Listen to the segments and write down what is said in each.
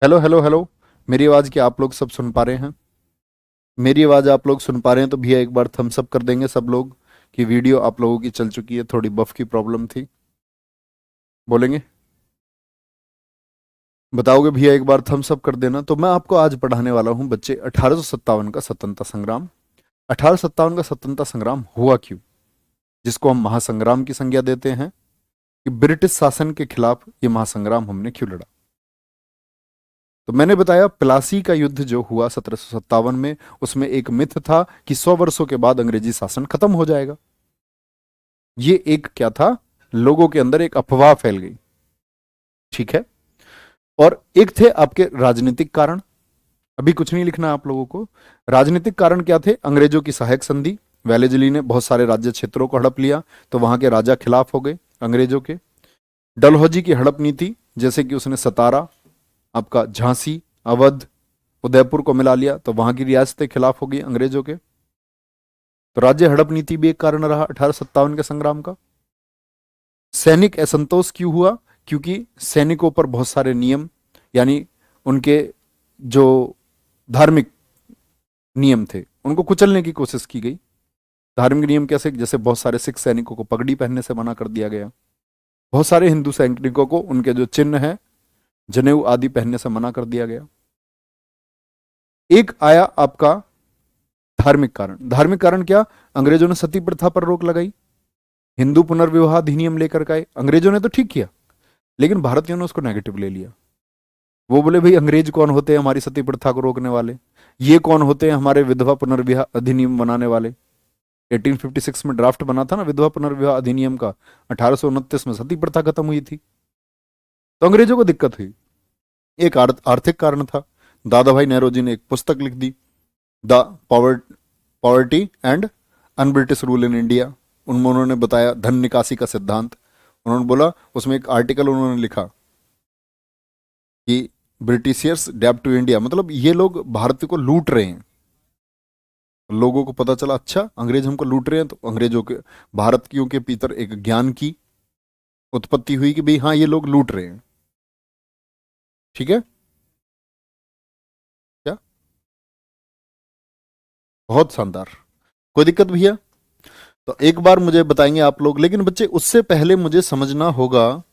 Hello hello hello. मेरी आवाज़ क्या आप लोग सब सुन पा रहे हैं? मेरी आवाज़ आप लोग सुन पा रहे हैं तो भैया एक बार थम्स अप कर देंगे सब लोग कि वीडियो आप लोगों की चल चुकी है। थोड़ी बफ की प्रॉब्लम थी। बोलेंगे? बताओगे भैया एक बार थम्स अप कर देना। तो मैं आपको आज पढ़ाने वाला हूँ बच्चे 1857 का स्वतंत्रता संग्राम। 1857 का स्वतंत्रता संग्राम हुआ क्यों, जिसको हम महासंग्राम की संज्ञा देते हैं, कि ब्रिटिश शासन के खिलाफ ये महासंग्राम हमने क्यों लड़ा। तो मैंने बताया प्लासी का युद्ध जो हुआ 1757 में, उसमें एक मिथ था कि 100 वर्षों के बाद अंग्रेजी शासन खत्म हो जाएगा। ये एक क्या था, लोगों के अंदर एक अफवाह फैल गई। ठीक है। और एक थे आपके राजनीतिक कारण। अभी कुछ नहीं लिखना आप लोगों को। राजनीतिक कारण क्या थे? अंग्रेजों की सहायक संधि। वेलेजली ने बहुत सारे राज्य क्षेत्रों को हड़प लिया तो वहां के राजा खिलाफ हो गए अंग्रेजों के। डलहौजी की हड़प नीति, जैसे कि उसने सतारा, आपका झांसी, अवध, उदयपुर को मिला लिया तो वहां की रियासतें खिलाफ हो गई अंग्रेजों के। तो राज्य हड़प नीति भी एक कारण रहा 1857 के संग्राम का। सैनिक असंतोष क्यों हुआ? क्योंकि सैनिकों पर बहुत सारे नियम, यानी उनके जो धार्मिक नियम थे उनको कुचलने की कोशिश की गई। धार्मिक नियम कैसे? जैसे बहुत सारे सिख सैनिकों को पगड़ी पहनने से मना कर दिया गया। बहुत सारे हिंदू सैनिकों को उनके जो चिन्ह है, जनेऊ आदि पहनने से मना कर दिया गया। एक आया आपका धार्मिक कारण। धार्मिक कारण क्या? अंग्रेजों ने सती प्रथा पर रोक लगाई। हिंदू पुनर्विवाह अधिनियम लेकर के आए। अंग्रेजों ने तो ठीक किया लेकिन भारतीयों ने उसको नेगेटिव ले लिया। वो बोले भाई अंग्रेज कौन होते हैं हमारी सती प्रथा को रोकने वाले, ये कौन होते हैं हमारे विधवा पुनर्विवाह अधिनियम बनाने वाले। 1856 में ड्राफ्ट बना था ना विधवा पुनर्विवाह अधिनियम का, 1829 में सती प्रथा खत्म हुई थी। तो अंग्रेजों को दिक्कत हुई। एक आर्थिक कारण था। दादा भाई नेहरू ने एक पुस्तक लिख दी, the poverty and un British rule in India. उनमें उन्होंने बताया धन निकासी का सिद्धांत। उन्होंने बोला, उसमें एक आर्टिकल उन्होंने लिखा कि ब्रिटिशियर्स डेब्ट टू इंडिया, मतलब ये लोग भारत को लूट रहे हैं। लोगों को पता चला अच्छा अंग्रेज हमको लूट रहे हैं, तो अंग्रेजों के भारतीयों के भीतर एक ज्ञान की उत्पत्ति हुई कि भाई हाँ ये लोग लूट रहे हैं। ठीक है क्या? बहुत शानदार। कोई दिक्कत भैया? तो एक बार मुझे बताएंगे आप लोग, लेकिन बच्चे उससे पहले मुझे समझना होगा,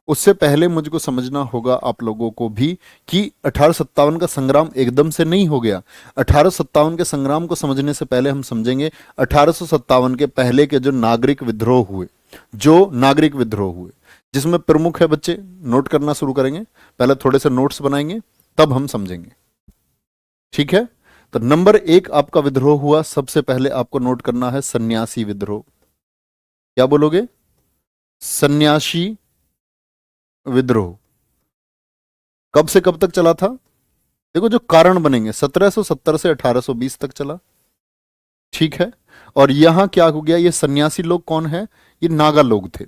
उससे पहले मुझको समझना होगा आप लोगों को भी कि 1857 का संग्राम एकदम से नहीं हो गया। 1857 के संग्राम को समझने से पहले हम समझेंगे 1857 के पहले के जो नागरिक विद्रोह हुए, जो नागरिक विद्रोह हुए, जिसमें प्रमुख है बच्चे, नोट करना शुरू करेंगे। पहले थोड़े से नोट्स बनाएंगे तब हम समझेंगे। ठीक है। तो नंबर एक आपका विद्रोह हुआ, सबसे पहले आपको नोट करना है सन्यासी विद्रोह। क्या बोलोगे? सन्यासी विद्रोह। कब से कब तक चला था? देखो जो कारण बनेंगे 1770 से 1820 तक चला। ठीक है। और यहां क्या हो गया, ये सन्यासी लोग कौन है? ये नागा लोग थे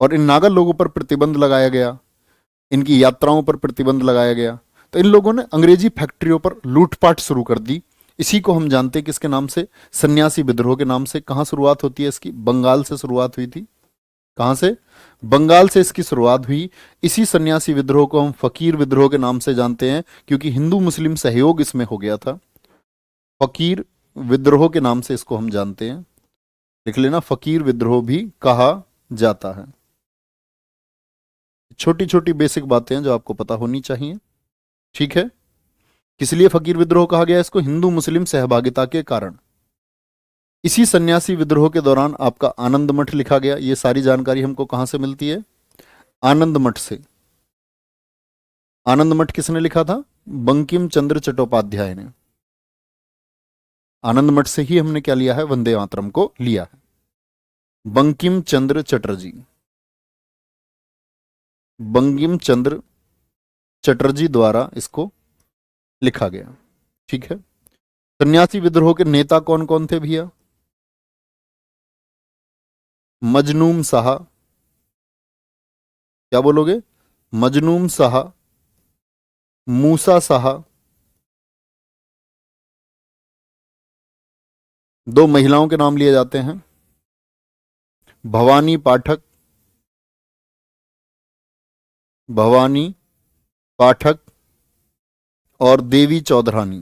और इन नागा लोगों पर प्रतिबंध लगाया गया, इनकी यात्राओं पर प्रतिबंध लगाया गया। तो इन लोगों ने अंग्रेजी फैक्ट्रियों पर लूटपाट शुरू कर दी। इसी को हम जानते हैं किसके नाम से? सन्यासी विद्रोह के नाम से। कहां शुरुआत होती है इसकी? बंगाल से शुरुआत हुई थी। कहां से? बंगाल से इसकी शुरुआत हुई। इसी सन्यासी विद्रोह को हम फकीर विद्रोह के नाम से जानते हैं क्योंकि हिंदू मुस्लिम सहयोग इसमें हो गया था। फकीर विद्रोह के नाम से इसको हम जानते हैं। लिख लेना, फकीर विद्रोह भी कहा जाता है। छोटी छोटी बेसिक बातें हैं जो आपको पता होनी चाहिए। ठीक है। किस लिए फकीर विद्रोह कहा गया इसको? हिंदू मुस्लिम सहभागिता के कारण। इसी सन्यासी विद्रोह के दौरान आपका आनंद मठ लिखा गया। ये सारी जानकारी हमको कहां से मिलती है? आनंद मठ से। आनंद मठ किसने लिखा था? बंकिम चंद्र चट्टोपाध्याय ने। आनंद मठ से ही हमने क्या लिया है? वंदे मातरम को लिया है। बंकिम चंद्र चटर्जी, बंकिम चंद्र चटर्जी द्वारा इसको लिखा गया। ठीक है। सन्यासी विद्रोह के नेता कौन कौन थे भैया? मजनूम शाह। क्या बोलोगे? मजनूम शाह, मूसा शाह। दो महिलाओं के नाम लिए जाते हैं, भवानी पाठक, भवानी पाठक और देवी चौधरानी।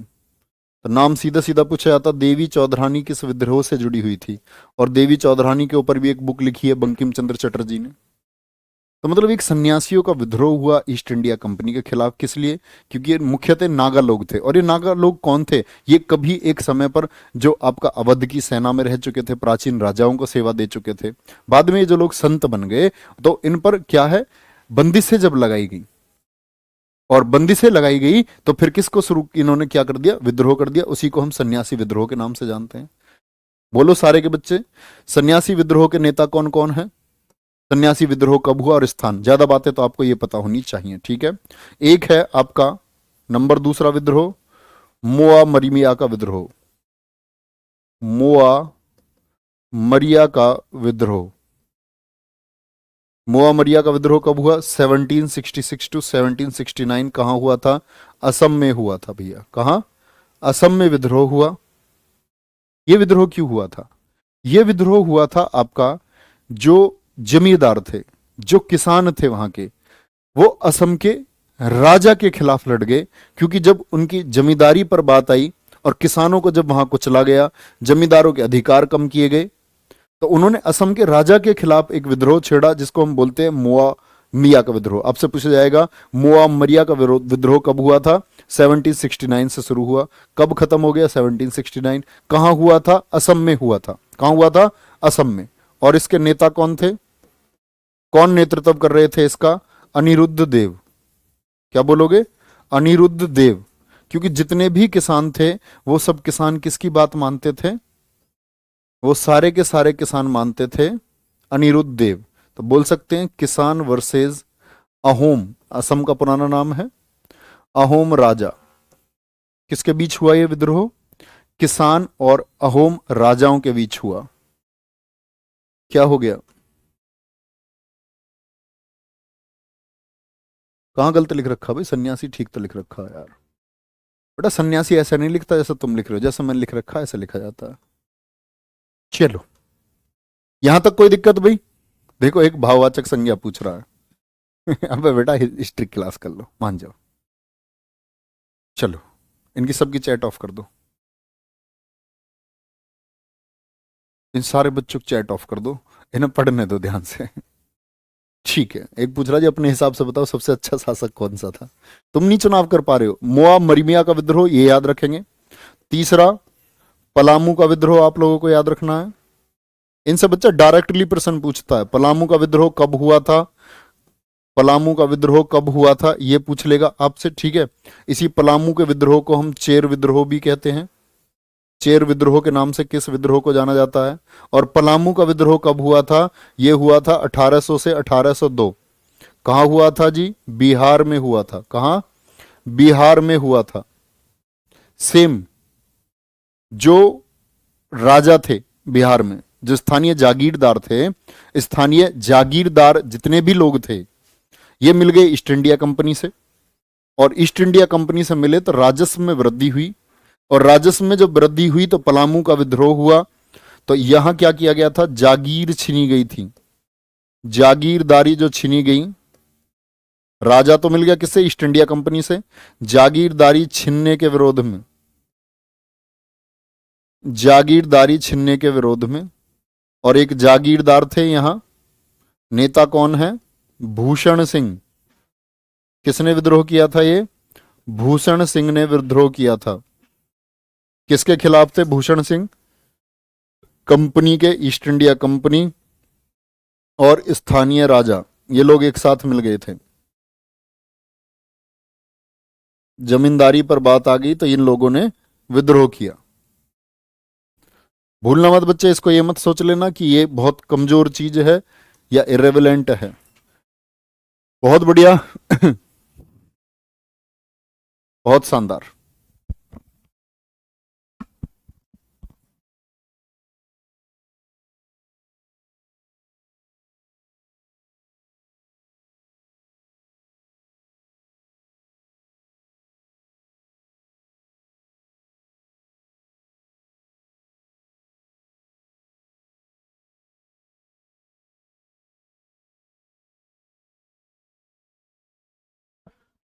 तो नाम सीधा सीधा पूछा जाता, देवी चौधरानी किस विद्रोह से जुड़ी हुई थी? और देवी चौधरानी के ऊपर भी एक बुक लिखी है बंकिम चंद्र चटर्जी ने। तो मतलब एक सन्यासियों का विद्रोह हुआ ईस्ट इंडिया कंपनी के खिलाफ। किस लिए? क्योंकि ये मुख्यतः नागा लोग थे। और ये नागा लोग कौन थे? ये कभी एक समय पर जो आपका अवध की सेना में रह चुके थे, प्राचीन राजाओं को सेवा दे चुके थे। बाद में ये जो लोग संत बन गए, तो इन पर क्या है, बंदिशें जब लगाई गई, और बंदिशें लगाई गई तो फिर किसको शुरू, इन्होंने क्या कर दिया, विद्रोह कर दिया। उसी को हम सन्यासी विद्रोह के नाम से जानते हैं। बोलो सारे के बच्चे, सन्यासी विद्रोह के नेता कौन कौन है? सन्यासी विद्रोह कब हुआ और स्थान, ज्यादा बातें तो आपको ये पता होनी चाहिए, ठीक है। एक है आपका नंबर दूसरा विद्रोह, मोआ मरिमिया का विद्रोह। मोआ मरिया का विद्रोह। मोआ मरिया का विद्रोह कब हुआ? 1766 टू 1769। कहां हुआ था? असम में हुआ था भैया। कहां? असम में विद्रोह हुआ। यह विद्रोह क्यों हुआ था? यह विद्रोह हुआ था आपका, जो जमींदार थे, जो किसान थे वहां के, वो असम के राजा के खिलाफ लड़ गए। क्योंकि जब उनकी जमींदारी पर बात आई और किसानों को जब वहां कुचला गया, जमींदारों के अधिकार कम किए गए, तो उन्होंने असम के राजा के खिलाफ एक विद्रोह छेड़ा, जिसको हम बोलते हैं मोआ मिया का विद्रोह। आपसे पूछा जाएगा मोआ मरिया का विद्रोह कब हुआ था? 1769 से शुरू हुआ। कब खत्म हो गया? 1769। कहां हुआ था? असम में हुआ था। कहां हुआ था? असम में। और इसके नेता कौन थे? कौन नेतृत्व कर रहे थे इसका? अनिरुद्ध देव। क्या बोलोगे? अनिरुद्ध देव। क्योंकि जितने भी किसान थे, वो सब किसान किसकी बात मानते थे? वो सारे के सारे किसान मानते थे अनिरुद्ध देव। तो बोल सकते हैं किसान वर्सेस अहोम। असम का पुराना नाम है अहोम राजा। किसके बीच हुआ यह विद्रोह? किसान और अहोम राजाओं के बीच हुआ। क्या हो गया? कहां गलत लिख रखा भाई? सन्यासी ठीक तो लिख रखा है यार। बेटा सन्यासी ऐसा नहीं लिखता जैसा तुम लिख रहे हो, जैसा मैंने लिख रखा है ऐसा लिखा जाता है। चलो, यहां तक कोई दिक्कत भाई? देखो एक भाववाचक संज्ञा पूछ रहा है। अबे बेटा हिस्ट्री क्लास कर लो, मान जाओ। चलो, इनकी सबकी चैट ऑफ कर दो। इन सारे बच्चों को चैट ऑफ कर दो, इन्हें पढ़ने दो ध्यान से। ठीक है, एक पूछ रहा जी अपने हिसाब से बताओ सबसे अच्छा शासक कौन सा था? तुम नहीं चुनाव कर पा रहे हो। मोआ मरिमिया का विद्रोह, ये याद रखेंगे। तीसरा, पलामू का विद्रोह आप लोगों को याद रखना है। इनसे बच्चा डायरेक्टली प्रश्न पूछता है, पलामू का विद्रोह कब हुआ था? पलामू का विद्रोह कब हुआ था ये पूछ लेगा आपसे, ठीक है। इसी पलामू के विद्रोह को हम चेर विद्रोह भी कहते हैं। चेर विद्रोह के नाम से किस विद्रोह को जाना जाता है? और पलामू का विद्रोह कब हुआ था? यह हुआ था 1800 से 1802। कहां हुआ था जी? बिहार में हुआ था। कहां? बिहार में हुआ था। सेम जो राजा थे बिहार में, जो स्थानीय जागीरदार थे, स्थानीय जागीरदार जितने भी लोग थे, ये मिल गए ईस्ट इंडिया कंपनी से। और ईस्ट इंडिया कंपनी से मिले तो राजस्व में वृद्धि हुई। और राजस्व में जब वृद्धि हुई तो पलामू का विद्रोह हुआ। तो यहां क्या किया गया था? जागीर छीनी गई थी। जागीरदारी जो छीनी गई, राजा तो मिल गया किससे? ईस्ट इंडिया कंपनी से। जागीरदारी छीनने के विरोध में, जागीरदारी छीनने के विरोध में। और एक जागीरदार थे यहां, नेता कौन है? भूषण सिंह। किसने विद्रोह किया था ये? भूषण सिंह ने विद्रोह किया था। किसके खिलाफ थे भूषण सिंह? कंपनी के, ईस्ट इंडिया कंपनी और स्थानीय राजा, ये लोग एक साथ मिल गए थे। जमींदारी पर बात आ गई तो इन लोगों ने विद्रोह किया। भूलना मत बच्चे, इसको ये मत सोच लेना कि ये बहुत कमजोर चीज है या इरेवेलेंट है। बहुत बढ़िया। बहुत शानदार।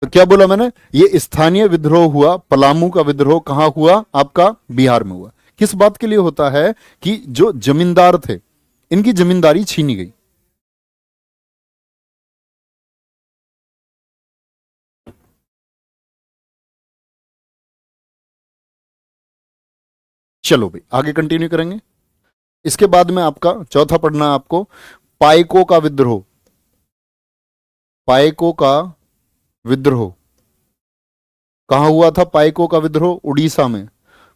तो क्या बोला मैंने, ये स्थानीय विद्रोह हुआ, पलामू का विद्रोह कहां हुआ, आपका बिहार में हुआ। किस बात के लिए होता है कि जो जमींदार थे इनकी जमींदारी छीनी गई। चलो भाई आगे कंटिन्यू करेंगे। इसके बाद में आपका चौथा पढ़ना है आपको, पाइको का विद्रोह। पाइको का विद्रोह कहां हुआ था? पाइको का विद्रोह उड़ीसा में।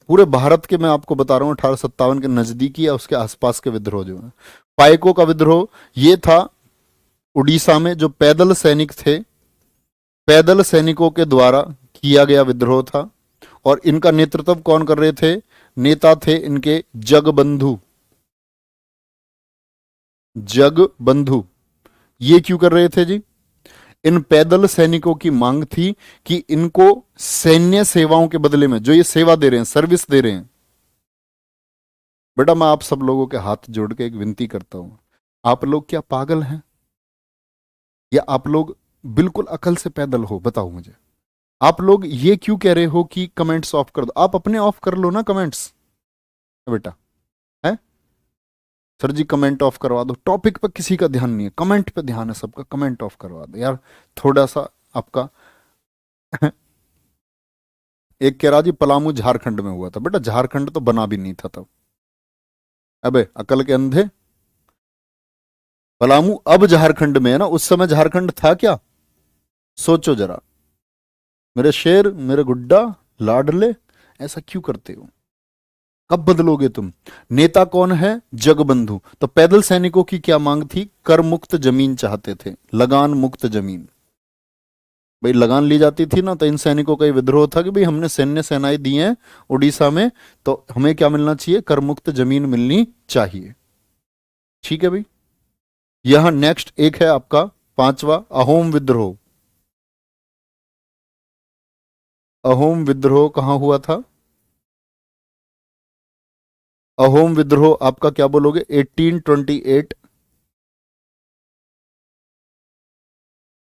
पूरे भारत के मैं आपको बता रहा हूं 1857 के नजदीकी या उसके आसपास के विद्रोह जो है। पाइको का विद्रोह ये था उड़ीसा में, जो पैदल सैनिक थे, पैदल सैनिकों के द्वारा किया गया विद्रोह था। और इनका नेतृत्व कौन कर रहे थे? नेता थे इनके जगबंधु। जगबंधु ये क्यों कर रहे थे जी? इन पैदल सैनिकों की मांग थी कि इनको सैन्य सेवाओं के बदले में, जो ये सेवा दे रहे हैं, सर्विस दे रहे हैं। बेटा मैं आप सब लोगों के हाथ जोड़ के एक विनती करता हूं, आप लोग क्या पागल हैं या आप लोग बिल्कुल अकल से पैदल हो? बताओ मुझे। आप लोग ये क्यों कह रहे हो कि कमेंट्स ऑफ कर दो? आप अपने ऑफ कर लो ना कमेंट्स बेटा। है सर जी कमेंट ऑफ करवा दो, टॉपिक पर किसी का ध्यान नहीं है, कमेंट पे ध्यान है सबका, कमेंट ऑफ करवा दो यार थोड़ा सा आपका। एक कह रहा जी पलामू झारखंड में हुआ था। बेटा झारखंड तो बना भी नहीं था तब, अबे अकल के अंधे। पलामू अब झारखंड में है ना, उस समय झारखंड था क्या? सोचो जरा मेरे शेर, मेरे गुड्डा लाडले, ऐसा क्यों करते हो? कब बदलोगे तुम? नेता कौन है? जगबंधु। तो पैदल सैनिकों की क्या मांग थी? कर मुक्त जमीन चाहते थे, लगान मुक्त जमीन। भाई लगान ली जाती थी ना, तो इन सैनिकों का ये विद्रोह था कि भाई हमने सैन्य सेनाएं दी हैं उड़ीसा में, तो हमें क्या मिलना चाहिए? कर मुक्त जमीन मिलनी चाहिए। ठीक है भाई। यहां नेक्स्ट एक है आपका पांचवा, अहोम विद्रोह। अहोम विद्रोह कहां हुआ था? अहोम विद्रोह आपका क्या बोलोगे? 1828।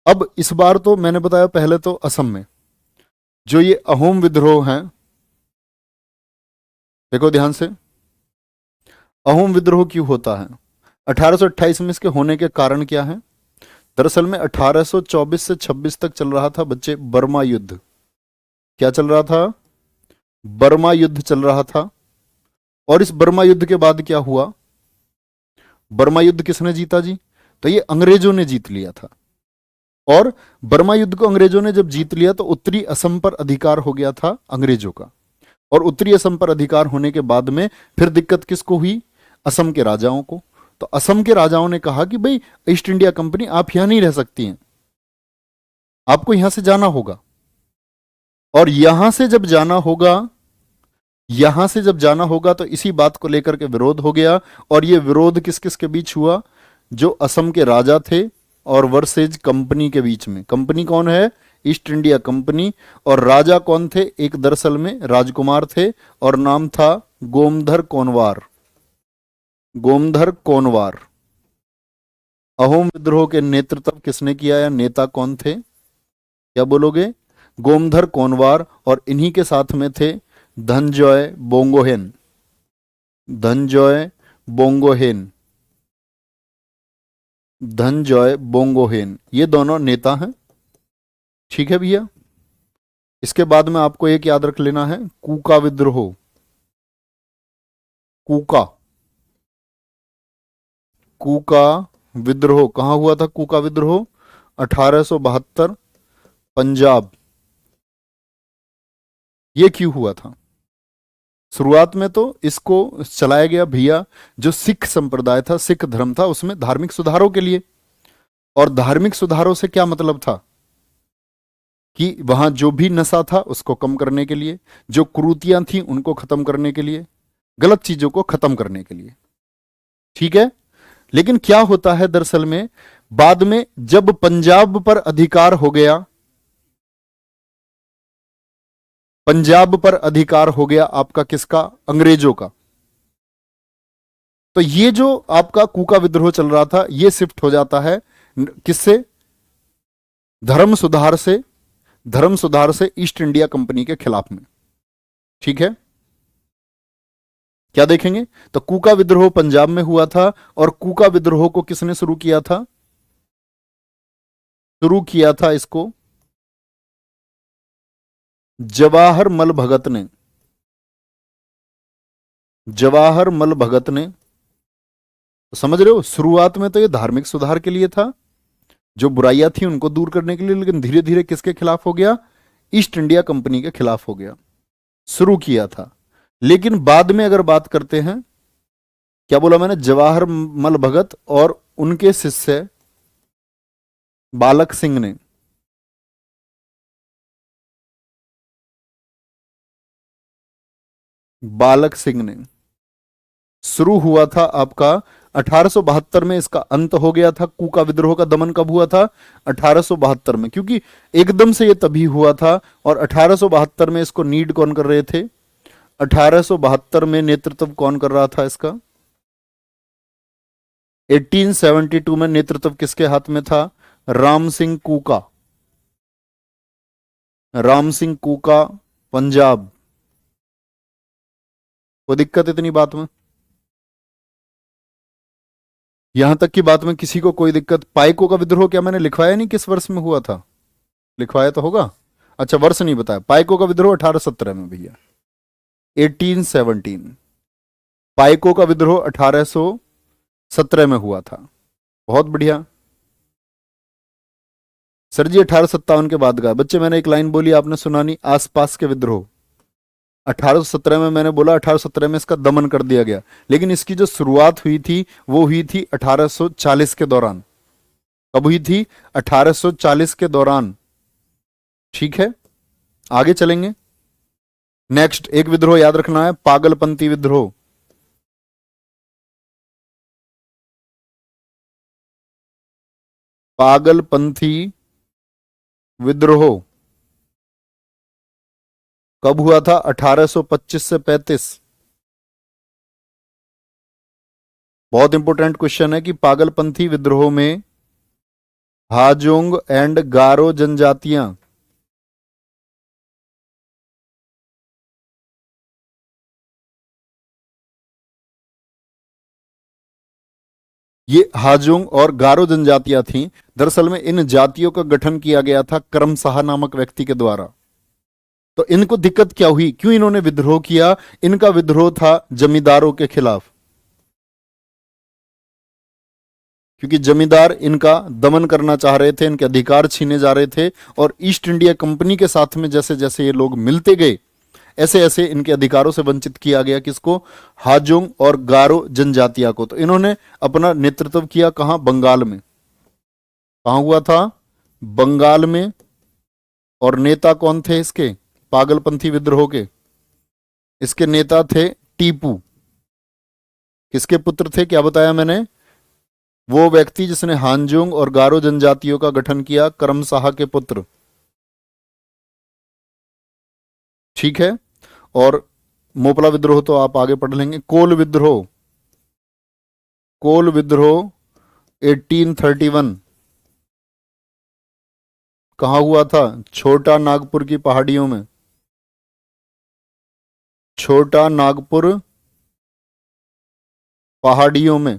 अब इस बार तो मैंने बताया पहले तो असम में जो ये अहोम विद्रोह हैं, देखो ध्यान से, अहोम विद्रोह क्यों होता है? 1828 में इसके होने के कारण क्या है? दरअसल में 1824 से 26 तक चल रहा था बच्चे बर्मा युद्ध। क्या चल रहा था? बर्मा युद्ध चल रहा था। और इस बर्मा युद्ध के बाद क्या हुआ? बर्मा युद्ध किसने जीता जी? तो ये अंग्रेजों ने जीत लिया था। और बर्मा युद्ध को अंग्रेजों ने जब जीत लिया तो उत्तरी असम पर अधिकार हो गया था अंग्रेजों का। और उत्तरी असम पर अधिकार होने के बाद में फिर दिक्कत किसको हुई? असम के राजाओं को। तो असम के राजाओं ने कहा कि भाई ईस्ट इंडिया कंपनी आप यहां नहीं रह सकती हैं, आपको यहां से जाना होगा। और यहां से जब जाना होगा, यहां से जब जाना होगा तो इसी बात को लेकर के विरोध हो गया। और यह विरोध किस किस के बीच हुआ? जो असम के राजा थे और वर्सेज कंपनी के बीच में। कंपनी कौन है? East India company. और राजा कौन थे? एक दरअसल में राजकुमार थे और नाम था गोमधर कोनवार। गोमधर कोनवार। अहोम विद्रोह के नेतृत्व किसने किया या नेता कौन थे? क्या बोलोगे? गोमधर कोनवार। और इन्हीं के साथ में थे धनजॉय बोंगोहेन। धनजॉय बोंगोहेन। धनजॉय बोंगोहेन, ये दोनों नेता हैं। ठीक है भैया। इसके बाद में आपको एक याद रख लेना है, कूका विद्रोह। कूका, कूका विद्रोह कहां हुआ था? कूका विद्रोह 1872 पंजाब। ये क्यों हुआ था? शुरुआत में तो इसको चलाया गया भैया, जो सिख संप्रदाय था, सिख धर्म था, उसमें धार्मिक सुधारों के लिए। और धार्मिक सुधारों से क्या मतलब था? कि वहां जो भी नशा था उसको कम करने के लिए, जो कुरीतियां थी उनको खत्म करने के लिए, गलत चीजों को खत्म करने के लिए। ठीक है। लेकिन क्या होता है दरअसल में, बाद में जब पंजाब पर अधिकार हो गया, पंजाब पर अधिकार हो गया आपका किसका? अंग्रेजों का। तो ये जो आपका कूका विद्रोह चल रहा था ये शिफ्ट हो जाता है किससे? धर्म सुधार से धर्म सुधार से ईस्ट इंडिया कंपनी के खिलाफ में। ठीक है, क्या देखेंगे? तो कूका विद्रोह पंजाब में हुआ था, और कूका विद्रोह को किसने शुरू किया था? शुरू किया था इसको जवाहर मल भगत ने। जवाहर मल भगत ने, तो समझ रहे हो, शुरुआत में तो ये धार्मिक सुधार के लिए था, जो बुराइयां थी उनको दूर करने के लिए, लेकिन धीरे धीरे किसके खिलाफ हो गया? ईस्ट इंडिया कंपनी के खिलाफ हो गया। शुरू किया था, लेकिन बाद में अगर बात करते हैं, क्या बोला मैंने? जवाहर मल भगत और उनके शिष्य बालक सिंह ने, बालक सिंह ने शुरू हुआ था आपका 1872 में, इसका अंत हो गया था। कूका विद्रोह का दमन कब हुआ था? 1872 में, क्योंकि एकदम से ये तभी हुआ था। और 1872 में इसको नीड कौन कर रहे थे? 1872 में नेतृत्व कौन कर रहा था इसका? 1872 में नेतृत्व किसके हाथ में था? राम सिंह कूका। राम सिंह कूका, पंजाब। कोई दिक्कत इतनी बात में? यहां तक की बात में किसी को कोई दिक्कत? पाइको का विद्रोह क्या मैंने लिखवाया नहीं किस वर्ष में हुआ था? लिखवाया तो होगा। अच्छा, वर्ष नहीं बताया। पाइको का विद्रोह 1817 में भैया, 1817। पाइको का विद्रोह 1817 में हुआ था। बहुत बढ़िया सर जी। 1857 के बाद का बच्चे, मैंने एक लाइन बोली आपने सुना नहीं, आसपास के विद्रोह। 1817 में मैंने बोला 1817 में इसका दमन कर दिया गया, लेकिन इसकी जो शुरुआत हुई थी वो हुई थी 1840 के दौरान। कब हुई थी? 1840 के दौरान। ठीक है, आगे चलेंगे। नेक्स्ट एक विद्रोह याद रखना है, पागलपंथी विद्रोह। पागलपंथी विद्रोह कब हुआ था? 1825 से 35। बहुत इंपॉर्टेंट क्वेश्चन है कि पागलपंथी विद्रोह में हाजोंग एंड गारो जनजातियां, ये हाजोंग और गारो जनजातियां थीं। दरअसल में इन जातियों का गठन किया गया था करमशाह नामक व्यक्ति के द्वारा। तो इनको दिक्कत क्या हुई? क्यों इन्होंने विद्रोह किया? इनका विद्रोह था जमींदारों के खिलाफ, क्योंकि जमींदार इनका दमन करना चाह रहे थे, इनके अधिकार छीने जा रहे थे। और ईस्ट इंडिया कंपनी के साथ में जैसे जैसे ये लोग मिलते गए, ऐसे ऐसे इनके अधिकारों से वंचित किया गया। किसको? हाजोंग और गारो जनजातिया को। तो इन्होंने अपना नेतृत्व किया कहां? बंगाल में। कहां हुआ था? बंगाल में। और नेता कौन थे इसके? पागलपंथी विद्रोह के इसके नेता थे टीपू। किसके पुत्र थे? क्या बताया मैंने? वो व्यक्ति जिसने हांजोंग और गारो जनजातियों का गठन किया, करमशाह के पुत्र। ठीक है, और मोपला विद्रोह तो आप आगे पढ़ लेंगे। कोल विद्रोह, कोल विद्रोह 1831 कहां हुआ था? छोटा नागपुर की पहाड़ियों में। छोटा नागपुर पहाड़ियों में।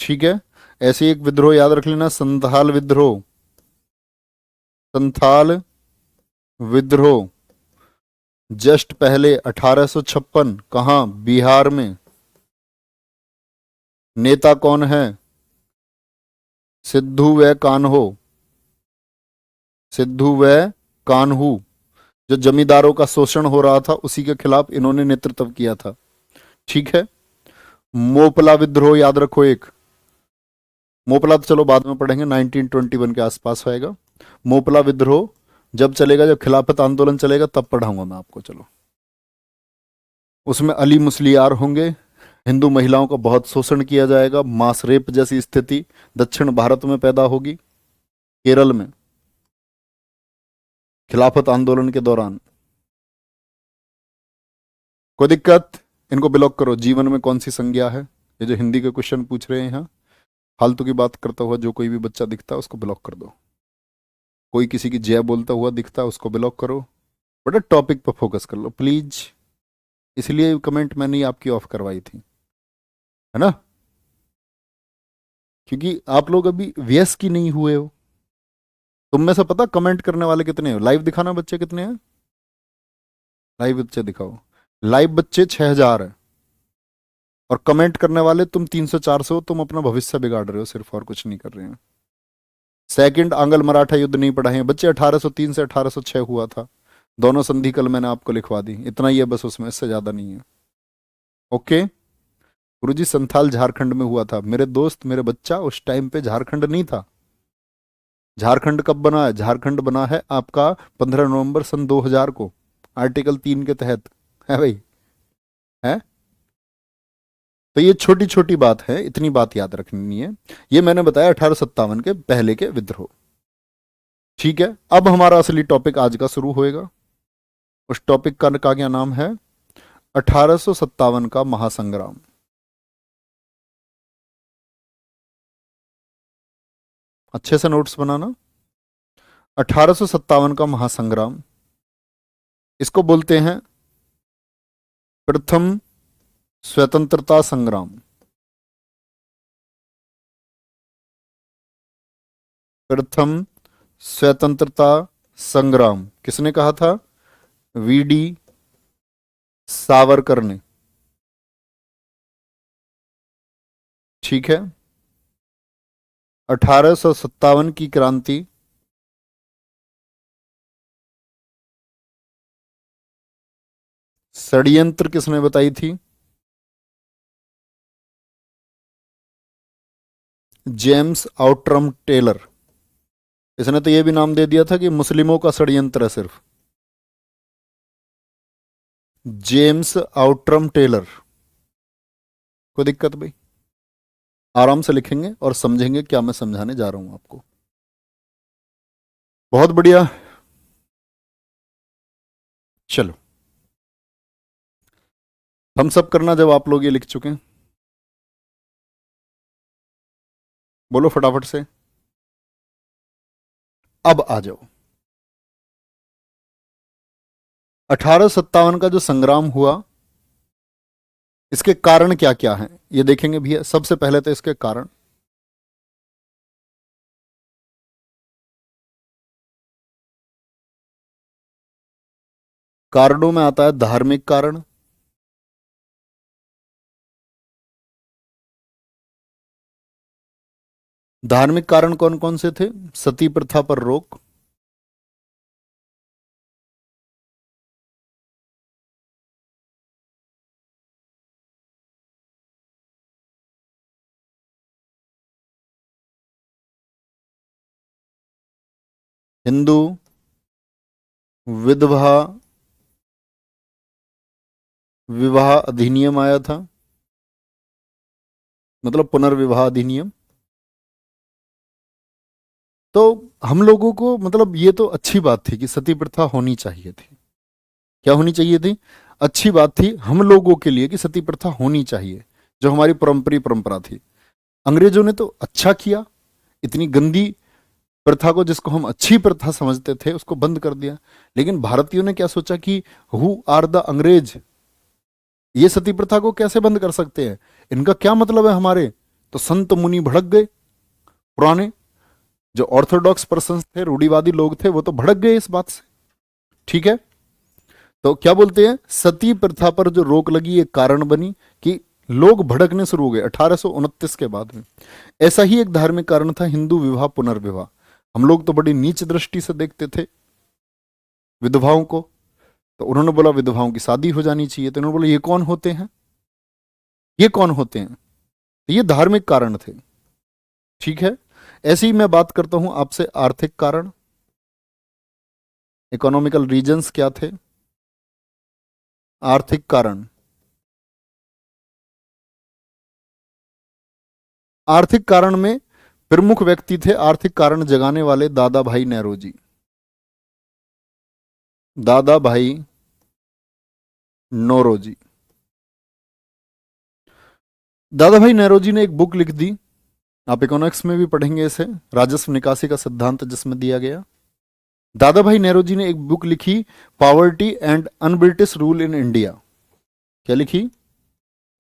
ठीक है, ऐसे एक विद्रोह याद रख लेना, संथाल विद्रोह। संथाल विद्रोह जस्ट पहले 1856, कहां? बिहार में। नेता कौन है? सिद्धू व कान्हो। सिद्धू व कान्हू। जो जमींदारों का शोषण हो रहा था उसी के खिलाफ इन्होंने नेतृत्व किया था। ठीक है, मोपला विद्रोह याद रखो एक। मोपला तो चलो बाद में पढ़ेंगे, 1921 के आसपास आएगा। मोपला विद्रोह जब चलेगा, जब खिलाफत आंदोलन चलेगा तब पढ़ाऊंगा मैं आपको। चलो, उसमें अली मुस्लियार होंगे, हिंदू महिलाओं का बहुत शोषण किया जाएगा, मास रेप जैसी स्थिति दक्षिण भारत में पैदा होगी, केरल में, खिलाफत आंदोलन के दौरान। कोई दिक्कत? इनको ब्लॉक करो। जीवन में कौन सी संज्ञा है? ये जो हिंदी के क्वेश्चन पूछ रहे हैं यहाँ, फालतू की बात करता हुआ जो कोई भी बच्चा दिखता है उसको ब्लॉक कर दो। कोई किसी की जय बोलता हुआ दिखता है उसको ब्लॉक करो। बड़ा टॉपिक पर फोकस कर लो प्लीज। इसलिए कमेंट मैंने ही आपकी ऑफ करवाई थी, है ना, क्योंकि आप लोग अभी व्यस्त की नहीं हुए हो। तुम में से पता कमेंट करने वाले कितने हो? लाइव दिखाना बच्चे कितने हैं, लाइव बच्चे दिखाओ। लाइव बच्चे 6,000 है और कमेंट करने वाले तुम 300-400 हो। तुम अपना भविष्य बिगाड़ रहे हो सिर्फ, और कुछ नहीं कर रहे हैं। सेकंड आंग्ल मराठा युद्ध नहीं पढ़ा है बच्चे, 1803 से 1806 हुआ था। दोनों संधि कल मैंने आपको लिखवा दी, इतना ही है बस, उसमें इससे ज्यादा नहीं है। ओके। गुरुजी संथाल झारखंड में हुआ था। मेरे दोस्त, मेरे बच्चा, उस टाइम पे झारखंड नहीं था। झारखंड कब बना है? झारखंड बना है आपका 15 नवंबर सन 2000 को, आर्टिकल 3 के तहत, है भाई, है। तो ये छोटी छोटी बात है, इतनी बात याद रखनी है। ये मैंने बताया 1857 के पहले के विद्रोह। ठीक है, अब हमारा असली टॉपिक आज का शुरू होएगा। उस टॉपिक का क्या नाम है? 1857 का महासंग्राम। अच्छे से नोट्स बनाना। 1857 का महासंग्राम, इसको बोलते हैं प्रथम स्वतंत्रता संग्राम। प्रथम स्वतंत्रता संग्राम किसने कहा था? वीडी सावरकर ने। ठीक है। 1857 की क्रांति षड्यंत्र किसने बताई थी? James Outram Taylor. इसने तो यह भी नाम दे दिया था कि मुस्लिमों का षड्यंत्र है सिर्फ। James Outram Taylor. कोई दिक्कत भाई? आराम से लिखेंगे और समझेंगे क्या मैं समझाने जा रहा हूं आपको। बहुत बढ़िया। चलो, हम सब करना जब आप लोग ये लिख चुके हैं। बोलो फटाफट से, अब आ जाओ। 1857 का जो संग्राम हुआ, इसके कारण क्या क्या हैं ये देखेंगे भैया। सबसे पहले तो इसके कारण, कारणों में आता है धार्मिक कारण, धार्मिक कारण कौन कौन से थे? सती प्रथा पर रोक, हिंदू विधवा विवाह अधिनियम आया था, मतलब पुनर्विवाह अधिनियम। तो हम लोगों को, मतलब ये तो अच्छी बात थी कि सती प्रथा होनी चाहिए थी। क्या होनी चाहिए थी? अच्छी बात थी हम लोगों के लिए कि सती प्रथा होनी चाहिए, जो हमारी परंपरी परंपरा थी। अंग्रेजों ने तो अच्छा किया, इतनी गंदी प्रथा को, जिसको हम अच्छी प्रथा समझते थे, उसको बंद कर दिया। लेकिन भारतीयों ने क्या सोचा कि हु आर द अंग्रेज, ये सती प्रथा को कैसे बंद कर सकते हैं, इनका क्या मतलब है हमारे। तो संत मुनि भड़क गए, पुराने जो ऑर्थोडॉक्स पर्सन थे, रूढ़िवादी लोग थे, वो तो भड़क गए इस बात से। ठीक है। तो क्या बोलते हैं, सती प्रथा पर जो रोक लगी एक कारण बनी कि लोग भड़कने शुरू हो गए 1829 के बाद में। ऐसा ही एक धार्मिक कारण था हिंदू विवाह पुनर्विवाह। हम लोग तो बड़ी नीच दृष्टि से देखते थे विधवाओं को, तो उन्होंने बोला विधवाओं की शादी हो जानी चाहिए। तो उन्होंने बोला ये कौन होते हैं, ये कौन होते हैं। तो ये धार्मिक कारण थे। ठीक है। ऐसे ही मैं बात करता हूं आपसे आर्थिक कारण, इकोनॉमिकल रीजंस क्या थे? आर्थिक कारण, आर्थिक कारण में प्रमुख व्यक्ति थे आर्थिक कारण जगाने वाले दादा भाई नेहरूजी। दादा भाई नौरोजी। दादा भाई नेहरूजी ने एक बुक लिख दी, आप इकोनॉमिक्स में भी पढ़ेंगे इसे, राजस्व निकासी का सिद्धांत जिसमें दिया गया। दादा भाई नेहरू जी ने एक बुक लिखी, poverty and un British rule in India. क्या लिखी?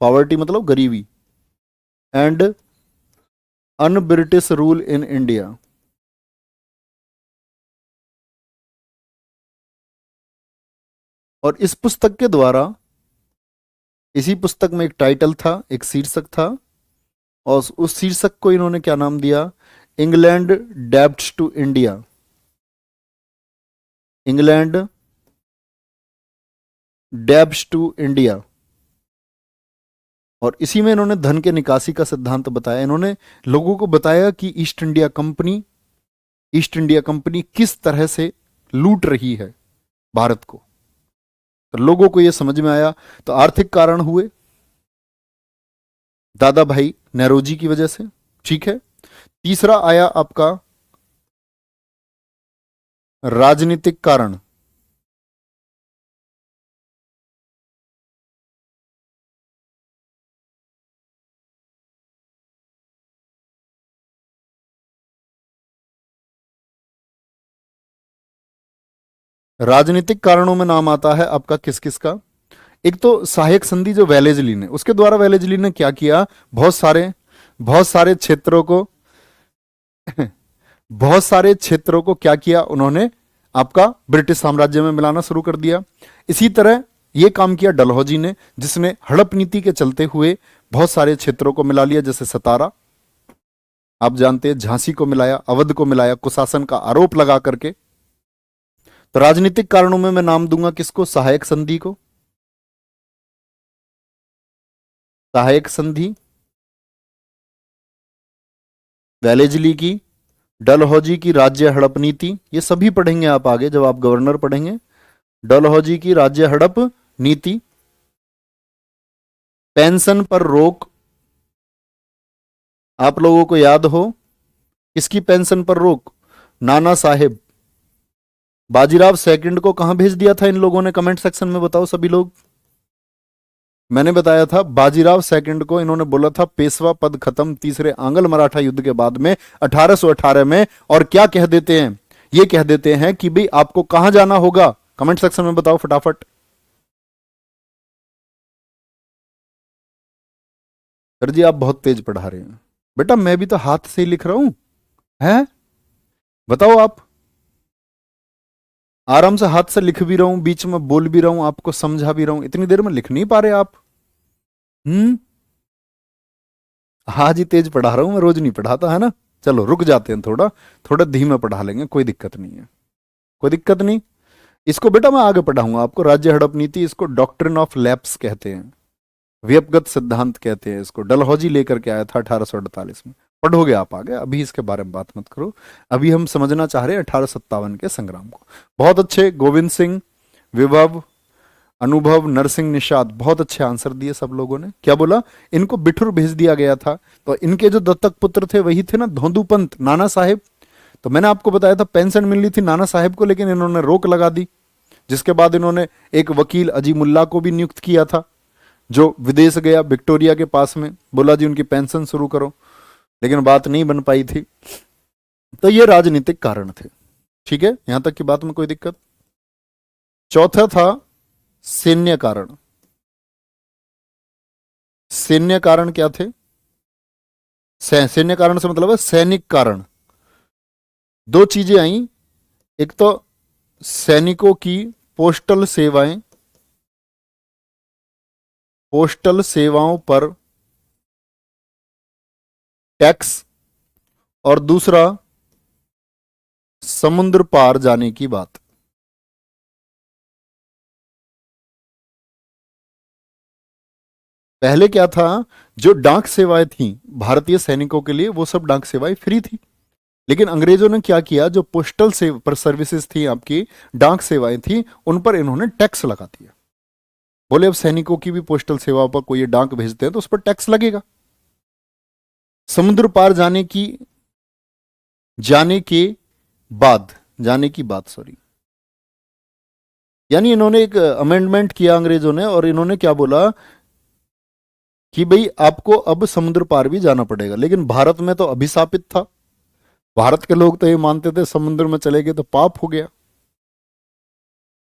पॉवर्टी मतलब गरीबी, and un British rule in India. और इस पुस्तक के द्वारा, इसी पुस्तक में एक टाइटल था, एक शीर्षक था, और उस शीर्षक को इन्होंने क्या नाम दिया? England debts to India. England debts to India. और इसी में इन्होंने धन के निकासी का सिद्धांत बताया। इन्होंने लोगों को बताया कि ईस्ट इंडिया कंपनी किस तरह से लूट रही है भारत को। तो लोगों को यह समझ में आया। तो आर्थिक कारण हुए दादा भाई नेहरू जी की वजह से, ठीक है। तीसरा आया आपका राजनीतिक कारण। राजनीतिक कारणों में नाम आता है आपका किस किस का? एक तो सहायक संधि जो वेलेजली ने, उसके द्वारा वेलेजली ने क्या किया? बहुत सारे क्षेत्रों को बहुत सारे क्षेत्रों को क्या किया उन्होंने? आपका ब्रिटिश साम्राज्य में मिलाना शुरू कर दिया। इसी तरह यह काम किया डलहौजी ने, जिसने हड़प नीति के चलते हुए बहुत सारे क्षेत्रों को मिला लिया, जैसे सतारा, आप जानते हैं, झांसी को मिलाया, अवध को मिलाया, कुशासन का आरोप लगा करके। तो राजनीतिक कारणों में मैं नाम दूंगा किसको? सहायक संधि को। सहायक संधि, वेलेजली की, डलहौजी की राज्य हड़प नीति, ये सभी पढ़ेंगे आप आगे जब आप गवर्नर पढ़ेंगे। डलहौजी की राज्य हड़प नीति, पेंशन पर रोक, आप लोगों को याद हो किसकी पेंशन पर रोक? नाना साहेब। बाजीराव सेकंड को कहां भेज दिया था इन लोगों ने? कमेंट सेक्शन में बताओ सभी लोग। मैंने बताया था बाजीराव सेकंड को इन्होंने बोला था पेशवा पद खत्म तीसरे आंग्ल मराठा युद्ध के बाद में 1818 में। और क्या कह देते हैं? ये कह देते हैं कि भाई आपको कहां जाना होगा? कमेंट सेक्शन में बताओ फटाफट। सर जी आप बहुत तेज पढ़ा रहे हैं। बेटा मैं भी तो हाथ से ही लिख रहा हूं, है? बताओ आप। आराम से हाथ से लिख भी रहा हूं, बीच में बोल भी रहा हूं, आपको समझा भी रहा हूं, इतनी देर में लिख नहीं पा रहे आप? हम्म। आज ही तेज पढ़ा रहा हूं मैं, रोज नहीं पढ़ाता है ना। चलो रुक जाते हैं, थोड़ा थोड़ा धीमे पढ़ा लेंगे, कोई दिक्कत नहीं है, कोई दिक्कत नहीं। इसको बेटा मैं आगे पढ़ाऊंगा आपको। राज्य हड़प नीति, इसको डॉक्ट्रिन ऑफ लैप्स कहते हैं, व्यपगत सिद्धांत कहते हैं इसको। डलहौजी लेकर के आया था 1848 में। पढ़ोगे आप आगे, अभी इसके बारे में बात मत करो। अभी हम समझना चाह रहे हैं 1857 के संग्राम को। बहुत अच्छे, गोविंद सिंह, विभव, अनुभव, नरसिंह निषाद, बहुत अच्छे आंसर दिए सब लोगों ने। क्या बोला? इनको बिठुर भेज दिया गया था। तो इनके जो दत्तक पुत्र थे वही थे ना धोंदू पंत, नाना साहेब। तो मैंने आपको बताया था पेंशन मिलनी थी नाना साहेब को, लेकिन इन्होंने रोक लगा दी, जिसके बाद इन्होंने एक वकील अजीमुल्ला को भी नियुक्त किया था, जो विदेश गया विक्टोरिया के पास में, बोला जी उनकी पेंशन शुरू करो, लेकिन बात नहीं बन पाई थी। तो ये राजनीतिक कारण थे, ठीक है, यहां तक की बात में कोई दिक्कत? चौथा था सैन्य कारण। सैन्य कारण क्या थे? सैन्य कारण से मतलब है सैनिक कारण। दो चीजें आई, एक तो सैनिकों की पोस्टल सेवाएं, पोस्टल सेवाओं पर टैक्स, और दूसरा समुद्र पार जाने की बात। पहले क्या था? जो डाक सेवाएं थी भारतीय सैनिकों के लिए, वो सब डाक सेवाएं फ्री थी। लेकिन अंग्रेजों ने क्या किया? जो पोस्टल पर सर्विसेज थी, आपकी डाक सेवाएं थी, उन पर इन्होंने टैक्स लगा दिया। बोले अब सैनिकों की भी पोस्टल सेवा पर कोई डाक भेजते हैं तो उस पर टैक्स लगेगा। समुद्र पार जाने की बात सॉरी, यानी इन्होंने एक अमेंडमेंट किया अंग्रेजों ने, और इन्होंने क्या बोला? कि भाई आपको अब समुद्र पार भी जाना पड़ेगा, लेकिन भारत में तो अभिशापित था। भारत के लोग तो ये मानते थे समुद्र में चले गए तो पाप हो गया,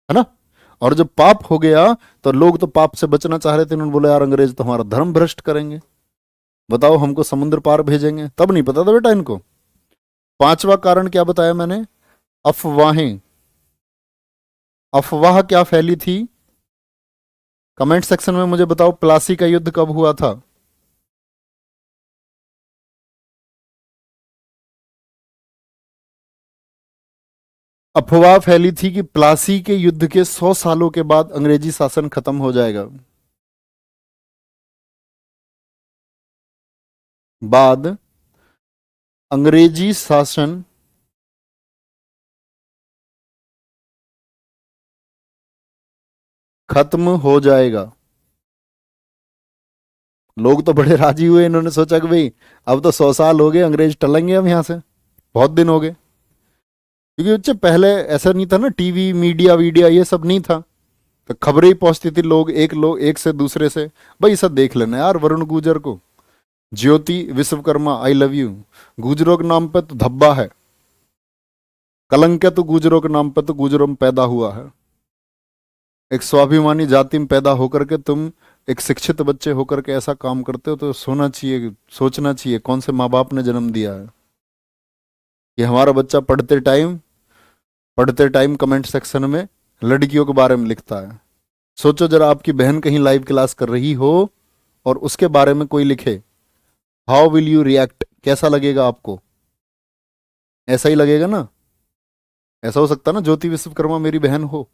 है ना। और जब पाप हो गया तो लोग तो पाप से बचना चाह रहे थे, उन्होंने बोला यार अंग्रेज तो हमारा धर्म भ्रष्ट करेंगे, बताओ हमको समुद्र पार भेजेंगे। तब नहीं पता था बेटा इनको। पांचवा कारण क्या बताया मैंने? अफवाहें। अफवाह क्या फैली थी? कमेंट सेक्शन में मुझे बताओ, प्लासी का युद्ध कब हुआ था? अफवाह फैली थी कि प्लासी के युद्ध के 100 सालों के बाद अंग्रेजी शासन खत्म हो जाएगा। बाद अंग्रेजी शासन खत्म हो जाएगा। लोग तो बड़े राजी हुए, इन्होंने सोचा कि भाई अब तो 100 साल हो गए, अंग्रेज टलेंगे हम यहां से, बहुत दिन हो गए। क्योंकि उससे पहले ऐसा नहीं था ना, टीवी मीडिया वीडिया ये सब नहीं था, तो खबरें ही पहुंचती थी, लोग एक से दूसरे से, भाई सब देख लेना यार वरुण गुजर को, ज्योति विश्वकर्मा आई लव यू, गुजरों के नाम पे तो धब्बा है, कलंक है तो गुजरों के नाम पे तो गुजरों में पैदा हुआ है। एक स्वाभिमानी जाति में पैदा होकर के तुम एक शिक्षित बच्चे होकर के ऐसा काम करते हो, तो सोचना चाहिए कौन से माँ बाप ने जन्म दिया है कि हमारा बच्चा पढ़ते टाइम कमेंट सेक्शन में लड़कियों के बारे में लिखता है। सोचो जरा, आपकी बहन कहीं लाइव क्लास कर रही हो और उसके बारे में कोई लिखे, हाउ विल यू रिएक्ट? कैसा लगेगा आपको? ऐसा ही लगेगा ना। ऐसा हो सकता ना ज्योति विश्वकर्मा मेरी बहन हो।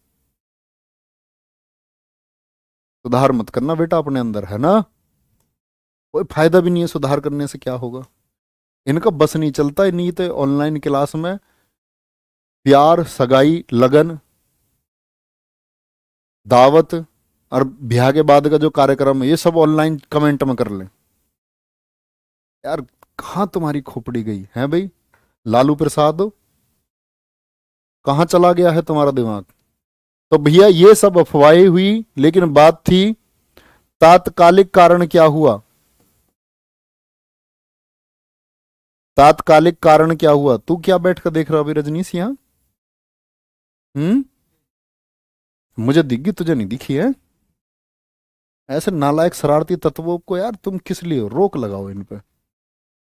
सुधार मत करना बेटा अपने अंदर, है ना। कोई फायदा भी नहीं है सुधार करने से, क्या होगा। इनका बस नहीं चलता, नहीं तो ऑनलाइन क्लास में प्यार सगाई लगन दावत और ब्याह के बाद का जो कार्यक्रम है ये सब ऑनलाइन कमेंट में कर ले। यार कहाँ तुम्हारी खोपड़ी गई है भाई? लालू प्रसाद कहाँ चला गया है तुम्हारा दिमाग? तो भैया ये सब अफवाहें हुई, लेकिन बात थी तात्कालिक कारण क्या हुआ? तात्कालिक कारण क्या हुआ? तू क्या बैठ कर देख रहा अभी रजनीश यहाँ? हम्म, मुझे दिख गई, तुझे नहीं दिखी है? ऐसे नालायक शरारती तत्वों को यार तुम किस लिए रोक लगाओ इन पे।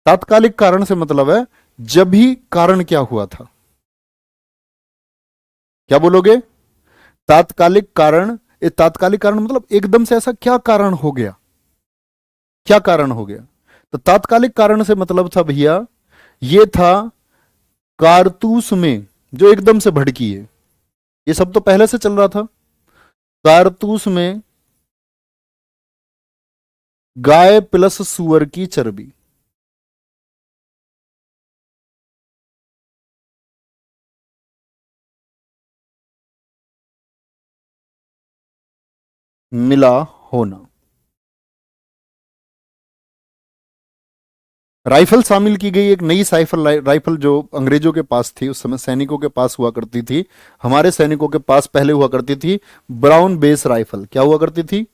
तात्कालिक कारण से मतलब है जब भी कारण क्या हुआ था। क्या बोलोगे? तात्कालिक कारण। तात्कालिक कारण मतलब एकदम से ऐसा क्या कारण हो गया, क्या कारण हो गया? तो तात्कालिक कारण से मतलब था भैया, ये था कारतूस में जो एकदम से भड़की है। ये सब तो पहले से चल रहा था। कारतूस में गाय प्लस सुअर की चर्बी मिला होना। राइफल शामिल की गई, एक नई राइफल जो अंग्रेजों के पास थी उस समय, सैनिकों के पास हुआ करती थी। हमारे सैनिकों के पास पहले हुआ करती थी ब्राउन बेस राइफल। क्या हुआ करती थी?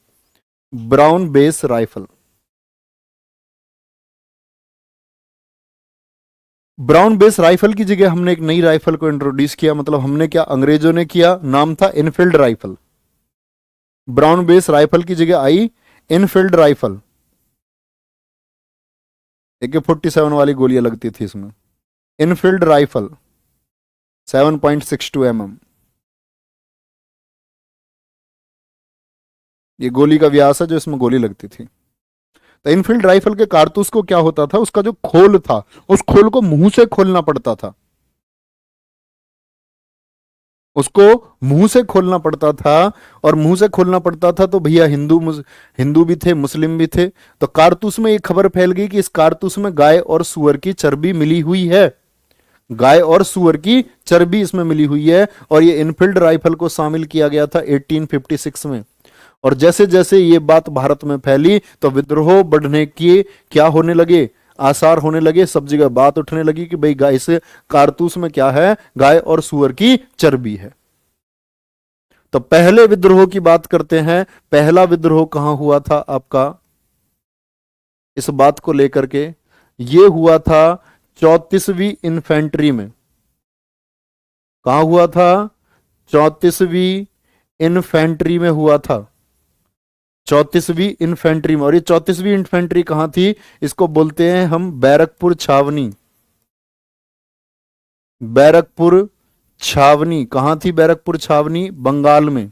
Brown base rifle. Brown base rifle की जगह हमने एक नई राइफल को इंट्रोड्यूस किया। मतलब हमने क्या, अंग्रेजों ने किया, नाम था Enfield rifle. Brown base rifle की जगह आई इनफील्ड राइफल। AK-47 वाली गोलियां लगती थी इसमें। Enfield rifle 7.62 mm। ये गोली का व्यास है जो इसमें गोली लगती थी। तो इनफील्ड राइफल के कारतूस को क्या होता था, उसका जो खोल था उस खोल को मुंह से खोलना पड़ता था। उसको मुंह से खोलना पड़ता था। और मुंह से खोलना पड़ता था तो भैया हिंदू भी थे, मुस्लिम भी थे। तो कारतूस में एक खबर फैल गई कि इस कारतूस में गाय और सुअर की चर्बी मिली हुई है। गाय और सुअर की चर्बी इसमें मिली हुई है। और ये इनफील्ड राइफल को शामिल किया गया था 1856 में। और जैसे जैसे ये बात भारत में फैली तो विद्रोह बढ़ने के क्या होने लगे, आसार होने लगे। सब जगह बात उठने लगी कि भाई गाय से कारतूस में क्या है, गाय और सुअर की चर्बी है। तो पहले विद्रोह की बात करते हैं। पहला विद्रोह कहां हुआ था आपका? इस बात को लेकर के। ये हुआ था 34वीं इन्फेंट्री में। कहां हुआ था? 34वीं इन्फेंट्री में हुआ था। 34वीं इन्फेंट्री में। और ये 34वीं इन्फेंट्री कहां थी? इसको बोलते हैं हम बैरकपुर छावनी। बैरकपुर छावनी कहां थी? बैरकपुर छावनी बंगाल में।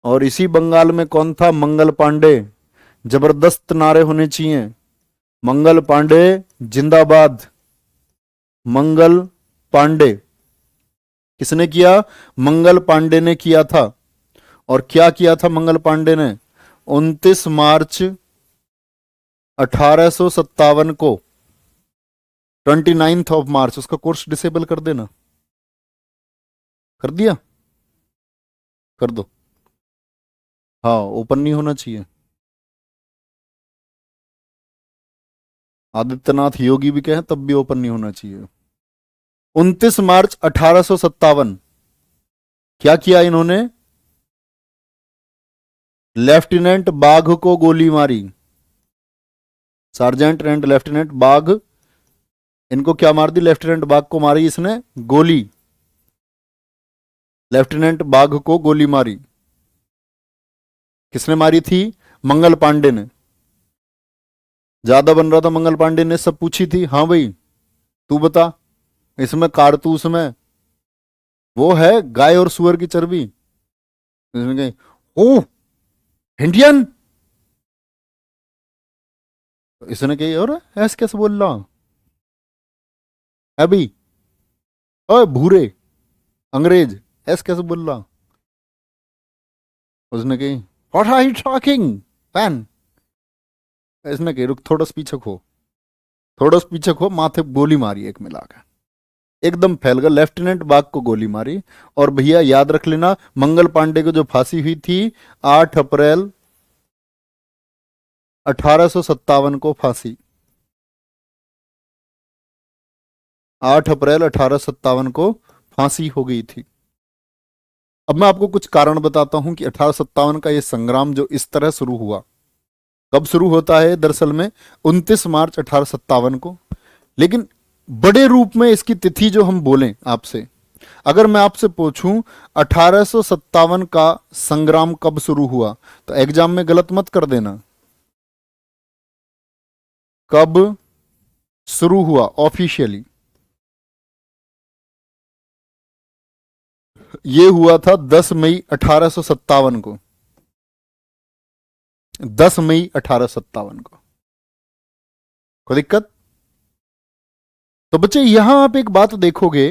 और इसी बंगाल में कौन था? मंगल पांडे। जबरदस्त नारे होने चाहिए। मंगल पांडे जिंदाबाद। मंगल पांडे किसने किया? मंगल पांडे ने किया था। और क्या किया था मंगल पांडे ने? 29 मार्च 1857 को, 29 ऑफ मार्च। उसका कोर्स डिसेबल कर देना। कर दिया? कर दो। हाँ, ओपन नहीं होना चाहिए। आदित्यनाथ योगी भी कहें तब भी ओपन नहीं होना चाहिए। 29 मार्च 1857 क्या किया इन्होंने? लेफ्टिनेंट बाघ को गोली मारी। सार्जेंट एंड लेफ्टिनेंट बाघ, इनको क्या मार दी? लेफ्टिनेंट बाघ को मारी इसने गोली। लेफ्टिनेंट बाघ को गोली मारी। किसने मारी थी? मंगल पांडे ने। ज्यादा बन रहा था मंगल पांडे ने, सब पूछी थी। हाँ भाई तू बता, इसमें कारतूस में वो है गाय और सुअर की चर्बी। इसमें कहीं ओ इंडियन, इसने कही और ऐसे कैसे बोल रहा अभी? ओए भूरे अंग्रेज, ऐसे कैसे बोल रहा? उसने कही what are you talking fan? इसने कही रुक, थोड़ा सा पीछे खो, थोड़ा सा पीछे खो। माथे गोली मारी एक मिलाकर, एकदम फैल गया। लेफ्टिनेंट बाग को गोली मारी। और भैया याद रख लेना, मंगल पांडे को जो फांसी हुई थी 8 अप्रैल 1857 को फांसी। 8 अप्रैल 1857 को फांसी हो गई थी। अब मैं आपको कुछ कारण बताता हूं कि 1857 का यह संग्राम जो इस तरह शुरू हुआ, कब शुरू होता है? दरअसल में 29 मार्च 1857 को। लेकिन बड़े रूप में इसकी तिथि जो हम बोलें आपसे, अगर मैं आपसे पूछूं 1857 का संग्राम कब शुरू हुआ, तो एग्जाम में गलत मत कर देना। कब शुरू हुआ ऑफिशियली? यह हुआ था 10 मई 1857 को। 10 मई 1857 को। कोई दिक्कत? तो बच्चे यहां आप एक बात देखोगे,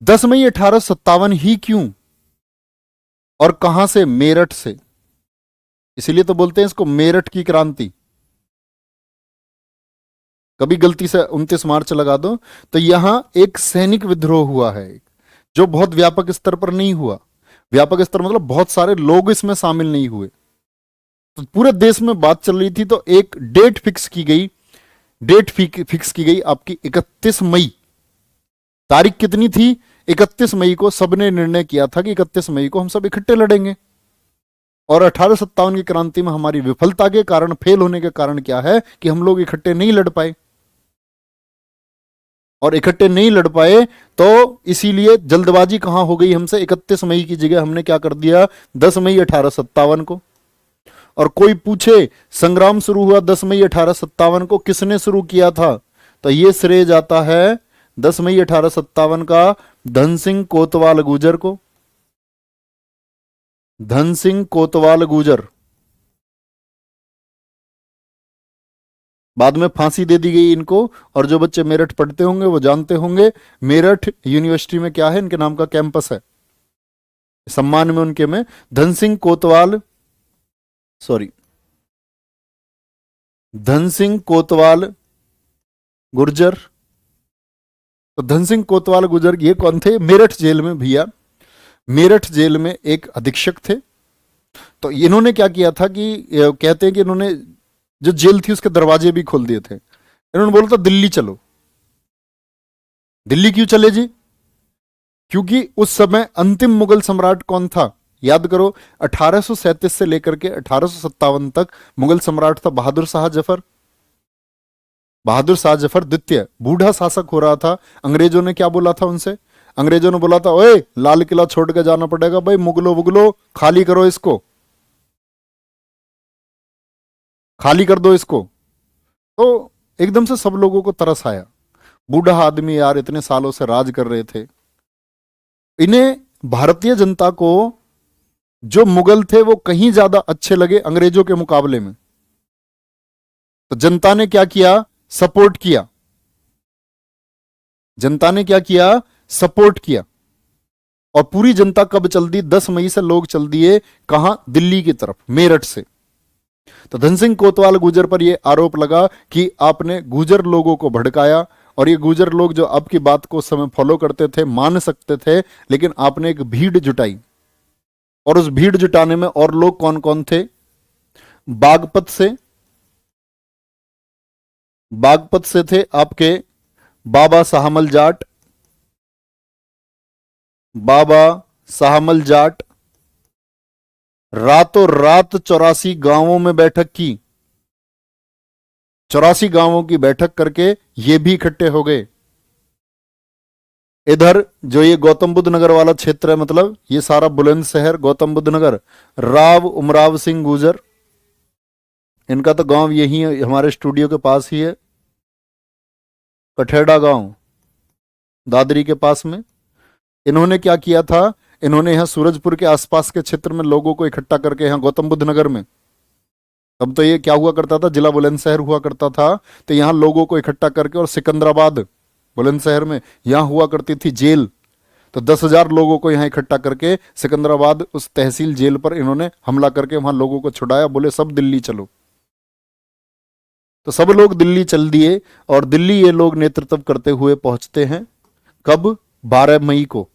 10 मई 1857 ही क्यों और कहां से? मेरठ से। इसीलिए तो बोलते हैं इसको मेरठ की क्रांति। कभी गलती से 29 मार्च लगा दो तो यहां एक सैनिक विद्रोह हुआ है, जो बहुत व्यापक स्तर पर नहीं हुआ। व्यापक स्तर मतलब बहुत सारे लोग इसमें शामिल नहीं हुए। तो पूरे देश में बात चल रही थी, तो एक डेट फिक्स की गई। डेट फिक्स की गई आपकी 31 मई। तारीख कितनी थी? 31 मई को सबने निर्णय किया था कि 31 मई को हम सब इकट्ठे लड़ेंगे। और 1857 की क्रांति में हमारी विफलता के कारण, फेल होने के कारण क्या है कि हम लोग इकट्ठे नहीं लड़ पाए। और इकट्ठे नहीं लड़ पाए तो इसीलिए जल्दबाजी कहां हो गई हमसे? 31 मई की जगह हमने क्या कर दिया? 10 मई 1857 को। और कोई पूछे संग्राम शुरू हुआ 10 मई 1857 को, किसने शुरू किया था? तो यह श्रेय जाता है 10 मई 1857 का धन सिंह कोतवाल गुर्जर को। धन सिंह कोतवाल गुर्जर। बाद में फांसी दे दी गई इनको। और जो बच्चे मेरठ पढ़ते होंगे वो जानते होंगे, मेरठ यूनिवर्सिटी में क्या है? इनके नाम का कैंपस है। सम्मान में उनके में धन सिंह कोतवाल, सॉरी, धन सिंह कोतवाल गुर्जर। तो धन सिंह कोतवाल गुर्जर ये कौन थे? मेरठ जेल में भैया, मेरठ जेल में एक अधीक्षक थे। तो इन्होंने क्या किया था कि कहते हैं कि इन्होंने जो जेल थी उसके दरवाजे भी खोल दिए थे। इन्होंने बोला था दिल्ली चलो। दिल्ली क्यों चले जी? क्योंकि उस समय अंतिम मुगल सम्राट कौन था? याद करो, 1837 से लेकर के 1857 तक मुगल सम्राट था बहादुर शाह जफर। बहादुर शाह जफर द्वितीय बूढ़ा शासक हो रहा था। अंग्रेजों ने क्या बोला था उनसे? अंग्रेजों ने बोला था, ओए लाल किला छोड़ के जाना पड़ेगा भाई, मुगलो वुगलो खाली करो इसको, खाली कर दो इसको। तो एकदम से सब लोगों को तरस आया, बूढ़ा आदमी यार इतने सालों से राज कर रहे थे। इन्हें भारतीय जनता को जो मुगल थे वो कहीं ज्यादा अच्छे लगे अंग्रेजों के मुकाबले में। तो जनता ने क्या किया? सपोर्ट किया। जनता ने क्या किया? सपोर्ट किया। और पूरी जनता कब चल दी? 10 मई से लोग चल दिए कहां? दिल्ली की तरफ, मेरठ से। तो धन सिंह कोतवाल गुर्जर पर यह आरोप लगा कि आपने गुर्जर लोगों को भड़काया, और ये गुर्जर लोग जो आपकी बात को उस समय फॉलो करते थे, मान सकते थे, लेकिन आपने एक भीड़ जुटाई। और उस भीड़ जुटाने में और लोग कौन कौन थे? बागपत से थे आपके बाबा शाहमल जाट। बाबा शाहमल जाट रातों रात 84 गांवों में बैठक की। 84 गांवों की बैठक करके ये भी इकट्ठे हो गए। इधर जो ये गौतम बुद्ध नगर वाला क्षेत्र है, मतलब ये सारा बुलंदशहर, गौतम बुद्ध नगर, राव उमराव सिंह गुर्जर, इनका तो गांव यही है, हमारे स्टूडियो के पास ही है, कठेड़ा गांव, दादरी के पास में। इन्होंने क्या किया था? इन्होंने यहां सूरजपुर के आसपास के क्षेत्र में लोगों को इकट्ठा करके, यहां गौतम बुद्ध नगर में, तब तो ये क्या हुआ करता था? जिला बुलंदशहर हुआ करता था। तो यहां लोगों को इकट्ठा करके, और सिकंदराबाद बुलंदशहर में यहां हुआ करती थी जेल, तो 10,000 लोगों को यहां इकट्ठा करके सिकंदराबाद उस तहसील जेल पर इन्होंने हमला करके वहां लोगों को छुड़ाया। बोले सब दिल्ली चलो। तो सब लोग दिल्ली चल दिए, और दिल्ली ये लोग नेतृत्व करते हुए पहुंचते हैं कब? 12 मई को।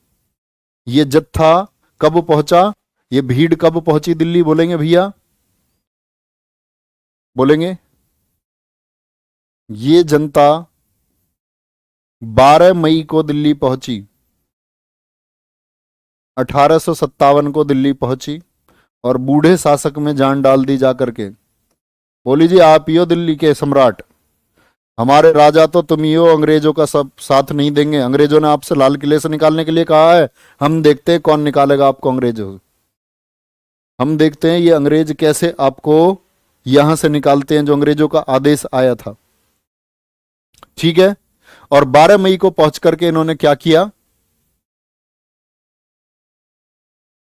ये जत्था कब पहुंचा? ये भीड़ कब पहुंची दिल्ली? बोलेंगे भैया? बोलेंगे? ये जनता 12 मई को दिल्ली पहुंची, 1857 को दिल्ली पहुंची, और बूढ़े शासक में जान डाल दी जाकर के। बोली जी आप ही हो दिल्ली के सम्राट, हमारे राजा तो तुम ही हो, अंग्रेजों का सब साथ नहीं देंगे। अंग्रेजों ने आपसे लाल किले से निकालने के लिए कहा है, हम देखते हैं कौन निकालेगा आपको अंग्रेजों। हम देखते हैं ये अंग्रेज कैसे आपको यहां से निकालते हैं, जो अंग्रेजों का आदेश आया था। ठीक है। और 12 मई को पहुंच करके इन्होंने क्या किया?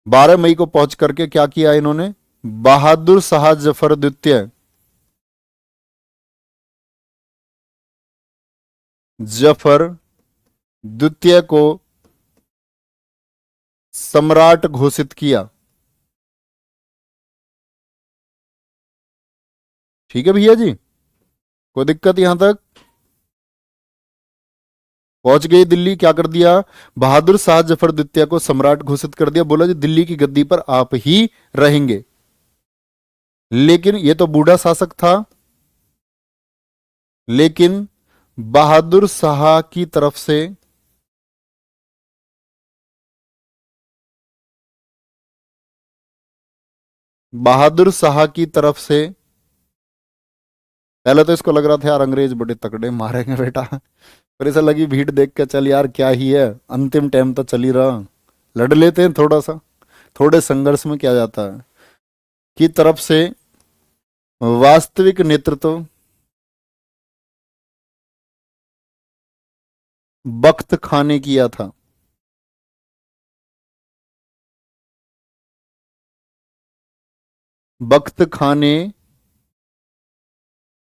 12 मई को पहुंच करके क्या किया इन्होंने? बहादुर शाह जफर द्वितीय, जफर द्वितीय को सम्राट घोषित किया। ठीक है भैया जी, कोई दिक्कत यहां तक? पहुंच गई दिल्ली, क्या कर दिया? बहादुर शाह जफर द्वितीय को सम्राट घोषित कर दिया। बोला जी दिल्ली की गद्दी पर आप ही रहेंगे। लेकिन ये तो बूढ़ा शासक था, लेकिन बहादुर शाह की तरफ से बहादुर शाह की तरफ से पहले तो इसको लग रहा था यार अंग्रेज बड़े तकड़े मारेंगे बेटा, फिर ऐसा लगी भीड़ देख के चल यार क्या ही है, अंतिम टाइम तो चल ही रहा, लड़ लेते हैं थोड़ा सा, थोड़े संघर्ष में क्या जाता है, की तरफ से वास्तविक नेतृत्व बख्त खां ने किया था। बख्त खां ने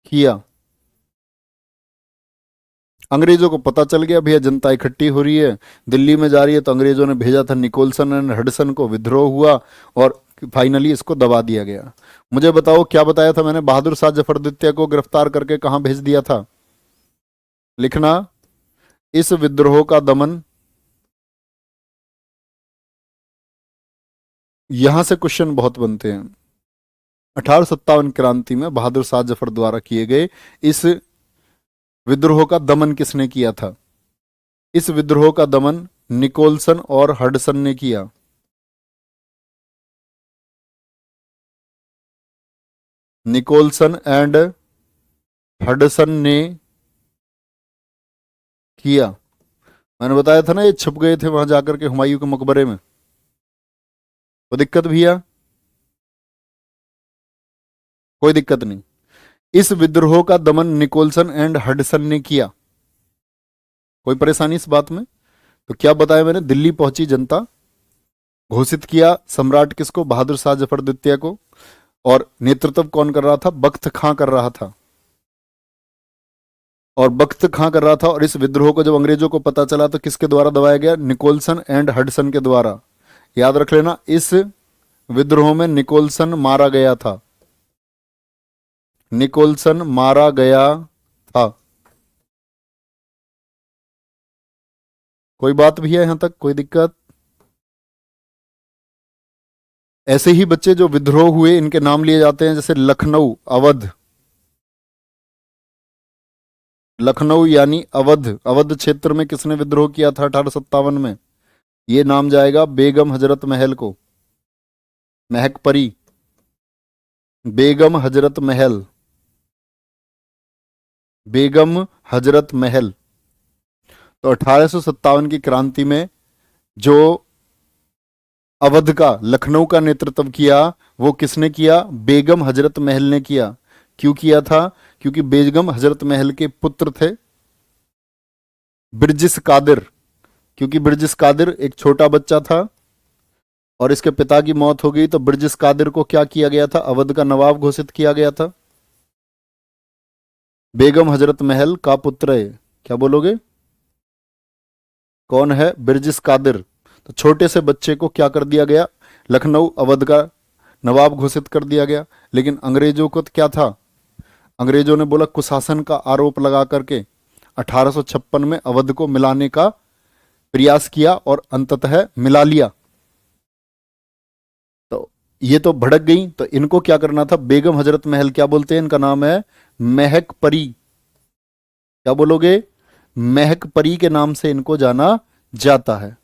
किया। अंग्रेजों को पता चल गया भैया जनता इकट्ठी हो रही है, दिल्ली में जा रही है, तो अंग्रेजों ने भेजा था निकोलसन एंड हडसन को, विद्रोह हुआ और फाइनली इसको दबा दिया गया। मुझे बताओ क्या बताया था मैंने? बहादुर शाह जफर द्वितीय को गिरफ्तार करके कहां भेज दिया था? लिखना, इस विद्रोह का दमन, यहां से क्वेश्चन बहुत बनते हैं। 1857 क्रांति में बहादुर शाह जफर द्वारा किए गए इस विद्रोह का दमन किसने किया था? इस विद्रोह का दमन निकोलसन और हडसन ने किया। निकोलसन एंड हडसन ने किया। मैंने बताया था ना, ये छुप गए थे वहां जाकर के हुमायूं के मकबरे में, कोई दिक्कत भैया? कोई दिक्कत नहीं। इस विद्रोह का दमन निकोलसन एंड हडसन ने किया। कोई परेशानी इस बात में? तो क्या बताया मैंने, दिल्ली पहुंची जनता, घोषित किया सम्राट किसको, बहादुर शाह जफर द्वितीय को, और नेतृत्व कौन कर रहा था, बख्त खां कर रहा था। और बख्त खां कर रहा था, और इस विद्रोह को जब अंग्रेजों को पता चला तो किसके द्वारा दबाया गया, निकोलसन एंड हडसन के द्वारा। याद रख लेना, इस विद्रोह में निकोलसन मारा गया था, निकोलसन मारा गया था। कोई बात भी है यहां तक, कोई दिक्कत? ऐसे ही बच्चे जो विद्रोह हुए इनके नाम लिए जाते हैं, जैसे लखनऊ, अवध, लखनऊ यानी अवध, अवध क्षेत्र में किसने विद्रोह किया था 1857 में? ये नाम जाएगा बेगम हजरत महल को, महक परी, बेगम हजरत महल, बेगम हजरत महल। तो 1857 की क्रांति में जो अवध का, लखनऊ का नेतृत्व किया वो किसने किया, बेगम हजरत महल ने किया। क्यों किया था? क्योंकि बेगम हजरत महल के पुत्र थे बिरजिस कादिर, क्योंकि बिरजिस कादिर एक छोटा बच्चा था और इसके पिता की मौत हो गई, तो बिरजिस कादिर को क्या किया गया था, अवध का नवाब घोषित किया गया था। बेगम हजरत महल का पुत्र है, क्या बोलोगे, कौन है, बिरजिस कादिर। तो छोटे से बच्चे को क्या कर दिया गया, लखनऊ अवध का नवाब घोषित कर दिया गया। लेकिन अंग्रेजों को तो क्या था, अंग्रेजों ने बोला, कुशासन का आरोप लगा करके 1856 में अवध को मिलाने का प्रयास किया और अंततः मिला लिया। तो ये तो भड़क गई, तो इनको क्या करना था, बेगम हजरत महल, क्या बोलते हैं, इनका नाम है महक परी, क्या बोलोगे, महक परी के नाम से इनको जाना जाता है।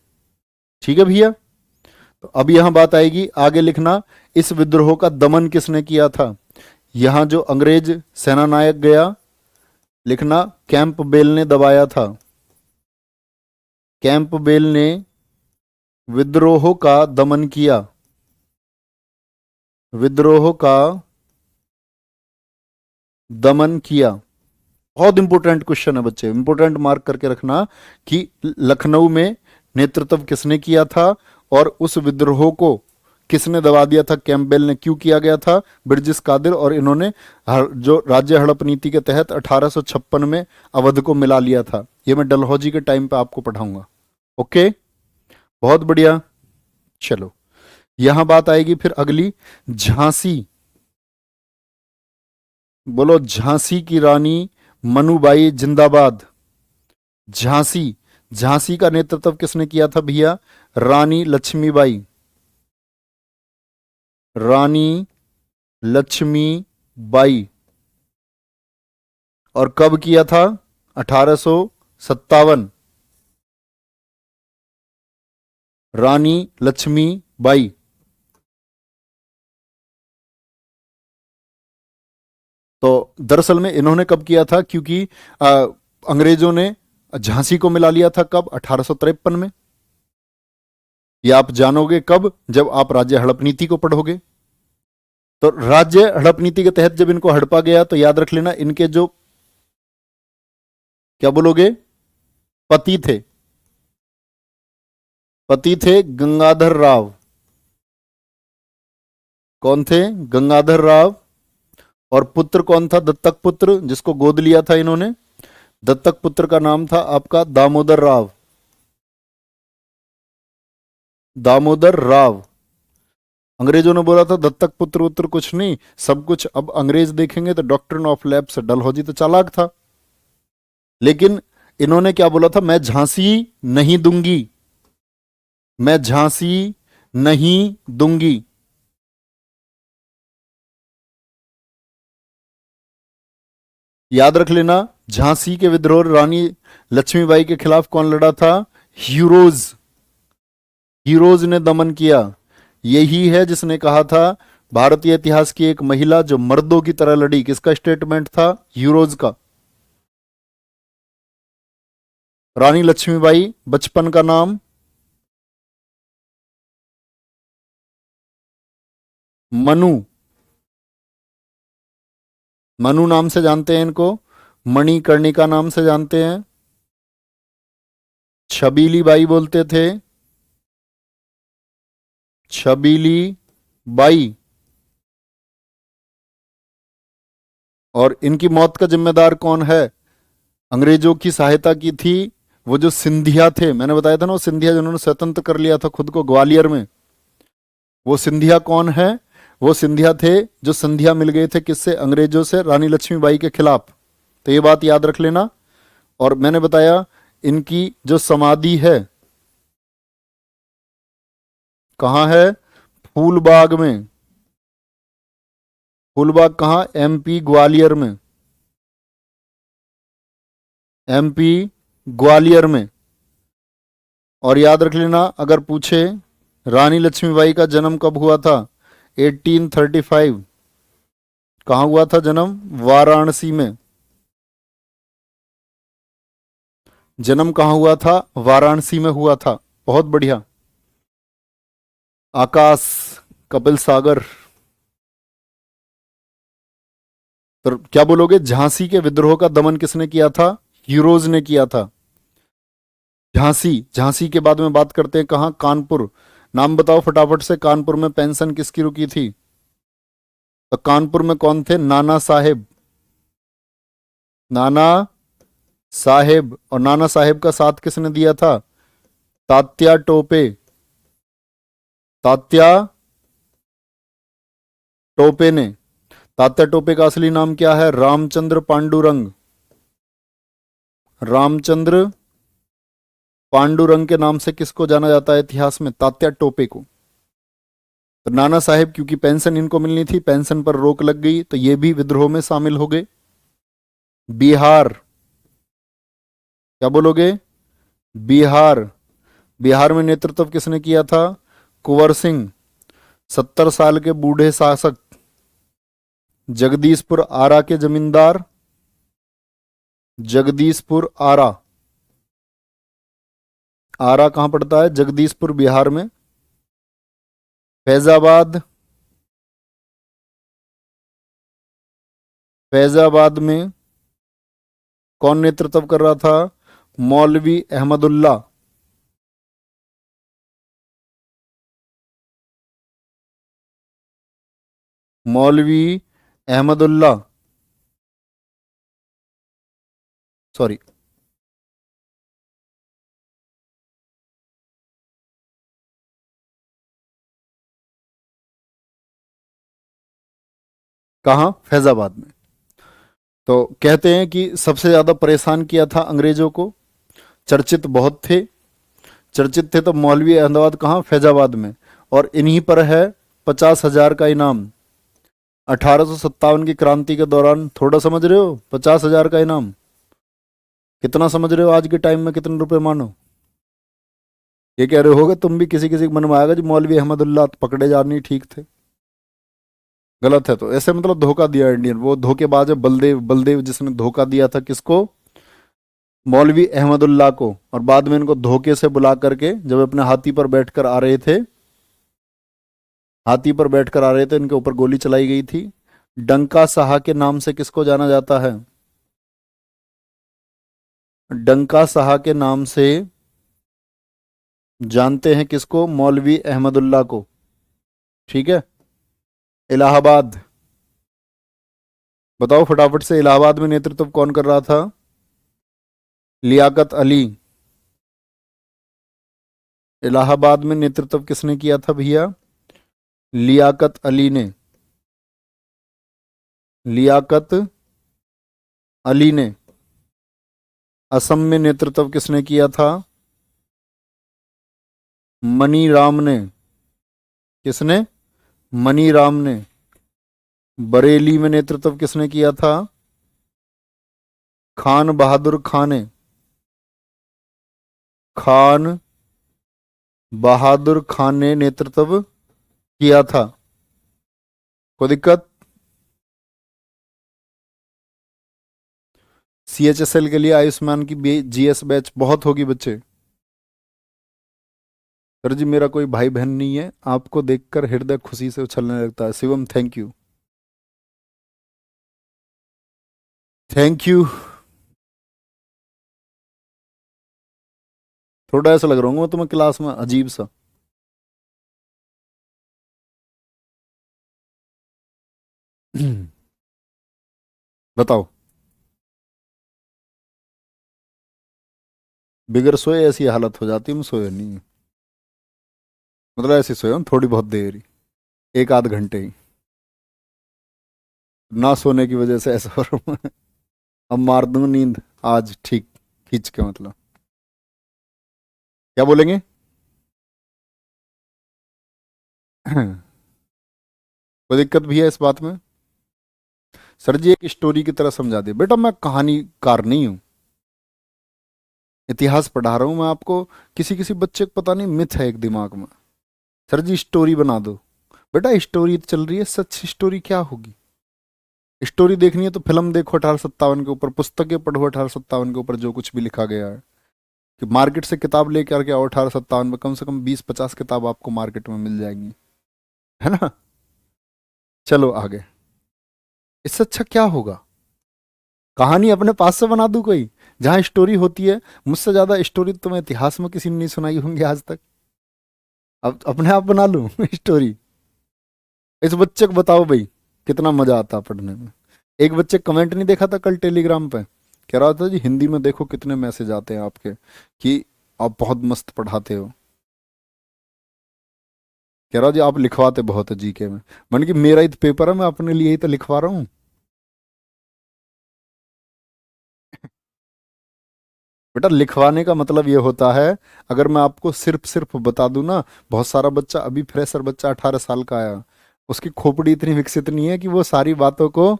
ठीक है भैया? तो अब यहां बात आएगी, आगे लिखना, इस विद्रोह का दमन किसने किया था। यहां जो अंग्रेज सेना नायक गया, लिखना कैंपबेल ने दबाया था, कैंपबेल ने विद्रोह का दमन किया, विद्रोह का दमन किया। बहुत इंपोर्टेंट क्वेश्चन है बच्चे, इंपोर्टेंट मार्क करके रखना कि लखनऊ में नेतृत्व किसने किया था और उस विद्रोह को किसने दबा दिया था, कैंपबेल ने। क्यों किया गया था, बिरजिस कादिर और इन्होंने जो राज्य हड़प नीति के तहत 1856 में अवध को मिला लिया था। ये मैं डलहौजी के टाइम पे आपको पढ़ाऊंगा। ओके, बहुत बढ़िया। चलो यहां बात आएगी फिर अगली, झांसी, बोलो झांसी की रानी मनुबाई जिंदाबाद। झांसी, झांसी का नेतृत्व किसने किया था भैया, रानी लक्ष्मीबाई, रानी लक्ष्मीबाई। और कब किया था, 1857, रानी लक्ष्मीबाई। तो दरअसल में इन्होंने कब किया था, क्योंकि अंग्रेजों ने झांसी को मिला लिया था, कब, 1853 में। ये आप जानोगे कब, जब आप राज्य हड़प नीति को पढ़ोगे। तो राज्य हड़प नीति के तहत जब इनको हड़पा गया तो याद रख लेना, इनके जो, क्या बोलोगे, पति थे, पति थे गंगाधर राव। कौन थे, गंगाधर राव। और पुत्र कौन था, दत्तक पुत्र, जिसको गोद लिया था इन्होंने, दत्तक पुत्र का नाम था आपका दामोदर राव, दामोदर राव। अंग्रेजों ने बोला था दत्तक पुत्र उत्तर कुछ नहीं, सब कुछ। अब अंग्रेज देखेंगे तो डॉक्ट्रिन ऑफ लैप्स, डलहौजी तो चालाक था, लेकिन इन्होंने क्या बोला था, मैं झांसी नहीं दूंगी, मैं झांसी नहीं दूंगी। याद रख लेना, झांसी के विद्रोह रानी लक्ष्मीबाई के खिलाफ कौन लड़ा था, हीरोज, हीरोज ने दमन किया। यही है जिसने कहा था भारतीय इतिहास की एक महिला जो मर्दों की तरह लड़ी, किसका स्टेटमेंट था? हीरोज का। रानी लक्ष्मीबाई। बचपन का नाम? मनु। मनु नाम से जानते हैं इनको। मणिकर्णिका नाम से जानते हैं। छबीली बाई बोलते थे। छबीली बाई। और इनकी मौत का जिम्मेदार कौन है? अंग्रेजों की सहायता की थी वो जो सिंधिया थे, मैंने बताया था ना, वो सिंधिया जिन्होंने स्वतंत्र कर लिया था खुद को ग्वालियर में। वो सिंधिया कौन है? वो सिंधिया थे जो संधिया मिल गए थे किससे? अंग्रेजों से, रानी लक्ष्मीबाई के खिलाफ। तो ये बात याद रख लेना। और मैंने बताया इनकी जो समाधि है कहाँ है? फूलबाग में। फूलबाग कहाँ? एमपी ग्वालियर में। एमपी ग्वालियर में। और याद रख लेना, अगर पूछे रानी लक्ष्मीबाई का जन्म कब हुआ था? 1835। कहाँ हुआ था जन्म? वाराणसी में। जन्म कहाँ हुआ था? वाराणसी में हुआ था। बहुत बढ़िया। आकाश। कपिल सागर। तो क्या बोलोगे? झांसी के विद्रोह का दमन किसने किया था? हीरोज ने किया था। झांसी। झांसी के बाद में बात करते हैं कहाँ? कानपुर। नाम बताओ फटाफट से, कानपुर में पेंशन किसकी रुकी थी? तो कानपुर में कौन थे? नाना साहेब। नाना साहेब। और नाना साहेब का साथ किसने दिया था? तात्या टोपे। तात्या टोपे ने। तात्या टोपे का असली नाम क्या है? रामचंद्र पांडुरंग। रामचंद्र पांडुरंग के नाम से किसको जाना जाता है इतिहास में? तात्या टोपे को। तो नाना साहेब, क्योंकि पेंशन इनको मिलनी थी, पेंशन पर रोक लग गई, तो ये भी विद्रोह में शामिल हो गए। बिहार। क्या बोलोगे? बिहार। बिहार में नेतृत्व किसने किया था? कुंवर सिंह। 70 साल के बूढ़े शासक। जगदीशपुर आरा के जमींदार। जगदीशपुर आरा। आरा कहां पड़ता है? जगदीशपुर बिहार में। फैजाबाद। फैजाबाद में कौन नेतृत्व कर रहा था? मौलवी अहमदुल्ला। मौलवी अहमदुल्ला। सॉरी। कहाँ? फैजाबाद में। तो कहते हैं कि सबसे ज्यादा परेशान किया था अंग्रेजों को। चर्चित बहुत थे। चर्चित थे तो मौलवी अहमदाबाद कहाँ? फैजाबाद में। और इन्हीं पर है 50,000 का इनाम। 1857 की क्रांति के दौरान, थोड़ा समझ रहे हो? 50,000 का इनाम कितना समझ रहे हो? आज के टाइम में कितने रुपए मानो? ये कह रहे होगे तुम भी, किसी किसी के मन में आएगा जी मौलवी अहमदुल्ला पकड़े जाने ठीक थे। गलत है। तो ऐसे मतलब धोखा दिया इंडियन, वो धोखेबाज है बलदेव। बलदेव जिसने धोखा दिया था किसको? मौलवी अहमदुल्ला को। और बाद में इनको धोखे से बुला करके, जब अपने हाथी पर बैठकर आ रहे थे, हाथी पर बैठकर आ रहे थे, इनके ऊपर गोली चलाई गई थी। डंका साहा के नाम से किसको जाना जाता है? डंका साहा के नाम से जानते हैं किसको? मौलवी अहमदुल्ला को। ठीक है। इलाहाबाद। बताओ फटाफट से, इलाहाबाद में नेतृत्व कौन कर रहा था? लियाकत अली। इलाहाबाद में नेतृत्व किसने किया था भैया? लियाकत अली ने। लियाकत अली ने। असम में नेतृत्व किसने किया था? मनी राम ने। किसने? मनी राम ने। बरेली में नेतृत्व किसने किया था? खान बहादुर खान ने। खान बहादुर खान ने नेतृत्व किया था। कोई दिक्कत? CHSL के लिए आयुष्मान की GS बैच बहुत होगी बच्चे। सर जी मेरा कोई भाई बहन नहीं है, आपको देखकर हृदय खुशी से उछलने लगता है। Shivam thank you, thank you. थोड़ा ऐसा लग रहा हूँ तुम्हें क्लास में अजीब सा। बताओ। बिगर सोए ऐसी हालत हो जाती है, मैं सोए नहीं। मतलब ऐसे सोए हूँ थोड़ी बहुत देर ही, एक आध घंटे ही। ना सोने की वजह से ऐसा हो रहा हूँ। अब मार दूं नींद आज ठीक, खींच के मतलब। क्या बोलेंगे? कोई दिक्कत भी है इस बात में? सर जी एक स्टोरी की तरह समझा दे। बेटा मैं कहानीकार नहीं हूँ, इतिहास पढ़ा रहा हूँ मैं आपको। किसी किसी बच्चे को पता नहीं मिथ है एक दिमाग में। सर जी स्टोरी बना दो। बेटा स्टोरी चल रही है, सच स्टोरी क्या होगी? स्टोरी देखनी है तो फिल्म देखो 1857 के ऊपर, पुस्तकें पढ़ो 1857 के ऊपर, जो कुछ भी लिखा गया है। कि मार्केट से किताब लेकर के आओ 1857 में, कम से कम 20-50 किताब आपको मार्केट में मिल जाएंगी, है ना? चलो आगे। इससे अच्छा क्या होगा? कहानी अपने पास से बना दूं कोई, जहां स्टोरी होती है। मुझसे ज्यादा स्टोरी तो मैं इतिहास में किसी ने नहीं सुनाई होंगी आज तक। अब अपने आप बना लूं स्टोरी। इस बच्चे को बताओ भाई, कितना मजा आता पढ़ने में। एक बच्चे कमेंट नहीं देखा था कल टेलीग्राम पे? कह रहा था जी हिंदी में देखो कितने मैसेज आते हैं आपके, कि आप बहुत मस्त पढ़ाते हो। कह रहा जी आप लिखवाते बहुत है जीके में। मैंने कि मेरा ही तो पेपर है, मैं अपने लिए ही तो लिखवा रहा हूँ। बेटा लिखवाने का मतलब ये होता है, अगर मैं आपको सिर्फ सिर्फ बता दूं ना, बहुत सारा बच्चा, अभी फ्रेशर बच्चा 18 साल का आया, उसकी खोपड़ी इतनी विकसित नहीं है कि वो सारी बातों को,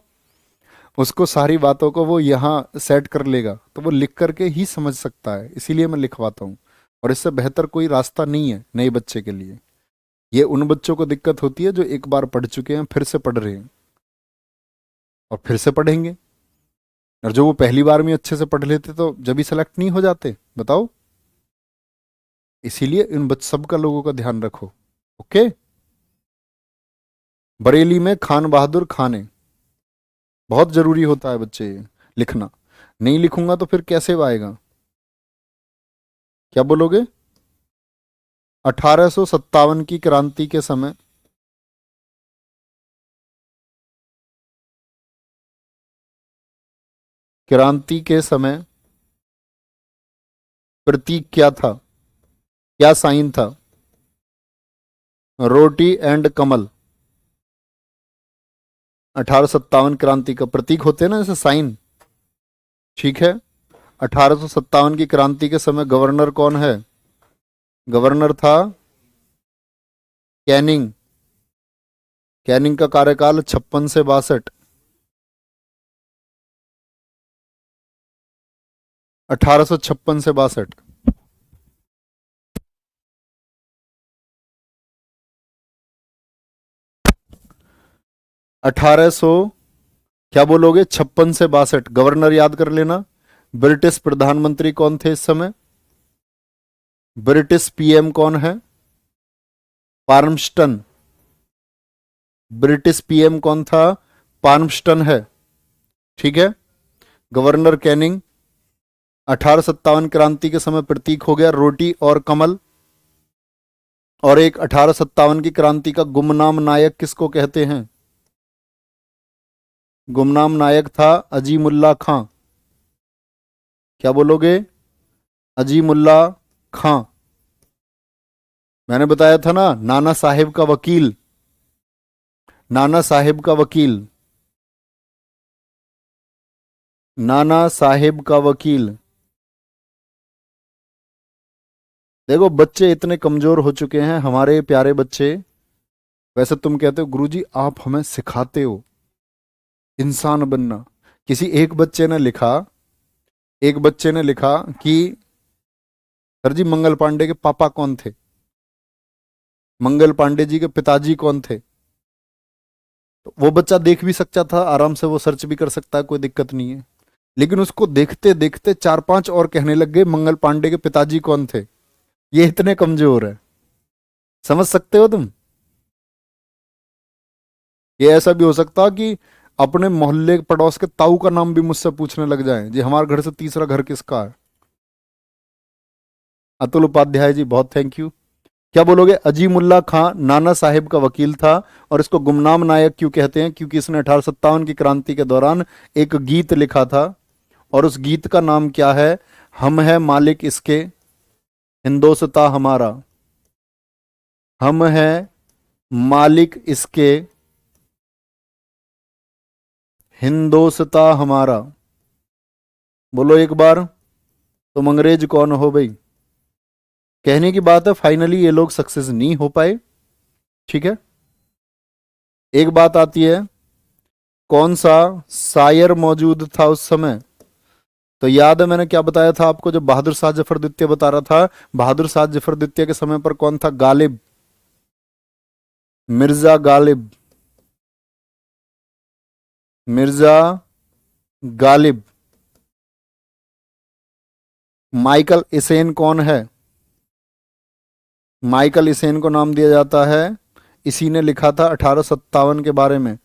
उसको सारी बातों को वो यहाँ सेट कर लेगा, तो वो लिख करके ही समझ सकता है, इसीलिए मैं लिखवाता हूँ। और इससे बेहतर कोई रास्ता नहीं है नए बच्चे के लिए। ये उन बच्चों को दिक्कत होती है जो एक बार पढ़ चुके हैं, फिर से पढ़ रहे हैं और फिर से पढ़ेंगे। और जो वो पहली बार में अच्छे से पढ़ लेते तो जब भी सेलेक्ट नहीं हो जाते, बताओ। इसीलिए इन सबका लोगों का ध्यान रखो। ओके। बरेली में खान बहादुर खाने, बहुत जरूरी होता है बच्चे ये लिखना। नहीं लिखूंगा तो फिर कैसे आएगा? क्या बोलोगे? 1857 की क्रांति के समय, क्रांति के समय प्रतीक क्या था? क्या साइन था? रोटी एंड कमल। 1857 क्रांति का प्रतीक होते हैं ना जैसे साइन। ठीक है। 1857 की क्रांति के समय गवर्नर कौन है? गवर्नर था कैनिंग। कैनिंग का कार्यकाल 56 से 62। 1856 से 62। 1800, क्या बोलोगे? 56 से 62। गवर्नर याद कर लेना। ब्रिटिश प्रधानमंत्री कौन थे इस समय? ब्रिटिश PM कौन है? पार्मस्टन। ब्रिटिश PM कौन था? पार्मस्टन है। ठीक है। Governor Canning. 1857 क्रांति के समय प्रतीक हो गया रोटी और कमल। और एक 1857 की क्रांति का गुमनाम नायक किसको कहते हैं? गुमनाम नायक था अजीमुल्ला खां। क्या बोलोगे? अजीमुल्ला खां। मैंने बताया था ना, नाना साहेब का वकील। नाना साहेब का वकील। नाना साहेब का वकील। देखो बच्चे इतने कमजोर हो चुके हैं हमारे प्यारे बच्चे। वैसे तुम कहते हो गुरुजी आप हमें सिखाते हो इंसान बनना। किसी एक बच्चे ने लिखा, एक बच्चे ने लिखा कि सर जी मंगल पांडे के पापा कौन थे? मंगल पांडे जी के पिताजी कौन थे? तो वो बच्चा देख भी सकता था आराम से, वो सर्च भी कर सकता है, कोई दिक्कत नहीं है। लेकिन उसको देखते देखते 4-5 और कहने लग गए मंगल पांडे के पिताजी कौन थे, ये इतने कमजोर है। समझ सकते हो तुम? ये ऐसा भी हो सकता कि अपने मोहल्ले पड़ोस के ताऊ का नाम भी मुझसे पूछने लग जाए जी, हमारे घर से तीसरा घर किसका है। अतुल उपाध्याय जी बहुत थैंक यू। क्या बोलोगे? अजीमुल्ला खां नाना साहेब का वकील था और इसको गुमनाम नायक क्यों कहते हैं? क्योंकि इसने 1857 की क्रांति के दौरान एक गीत लिखा था और उस गीत का नाम क्या है? हम है मालिक इसके, हिंदोस्तां हमारा। हम है मालिक इसके, हिंदोस्तां हमारा। बोलो एक बार। तुम अंग्रेज कौन हो भाई? कहने की बात है, फाइनली ये लोग सक्सेस नहीं हो पाए। ठीक है, एक बात आती है, कौन सा शायर मौजूद था उस समय? तो याद है मैंने क्या बताया था आपको जब बहादुर शाह जफर द्वितीय बता रहा था? बहादुर शाह जफर द्वितीय के समय पर कौन था? गालिब, मिर्जा गालिब, मिर्जा गालिब। माइकल इसेन कौन है? माइकल इसेन को नाम दिया जाता है, इसी ने लिखा था 1857 के बारे में।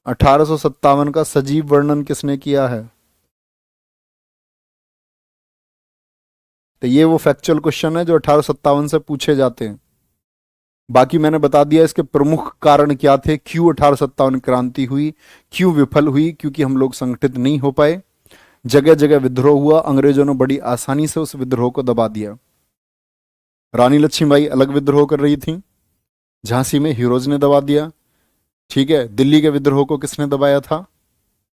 1857 का सजीव वर्णन किसने किया है? तो ये वो फैक्चुअल क्वेश्चन है जो 1857 से पूछे जाते हैं। बाकी मैंने बता दिया इसके प्रमुख कारण क्या थे, क्यों 1857 क्रांति हुई, क्यों विफल हुई, क्योंकि हम लोग संगठित नहीं हो पाए। जगह जगह विद्रोह हुआ, अंग्रेजों ने बड़ी आसानी से उस विद्रोह को दबा दिया। रानी लक्ष्मीबाई अलग विद्रोह कर रही थी, झांसी में हीरोज ने दबा दिया। ठीक है, दिल्ली के विद्रोह को किसने दबाया था?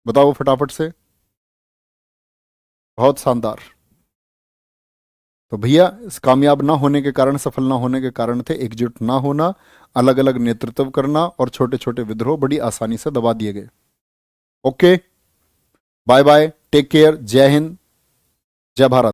बताओ फटाफट से। बहुत शानदार। तो भैया इस कामयाब ना होने के कारण, सफल ना होने के कारण थे एकजुट ना होना, अलग अलग नेतृत्व करना, और छोटे छोटे विद्रोह बड़ी आसानी से दबा दिए गए। Okay, bye bye, take care, Jai Hind, जय भारत।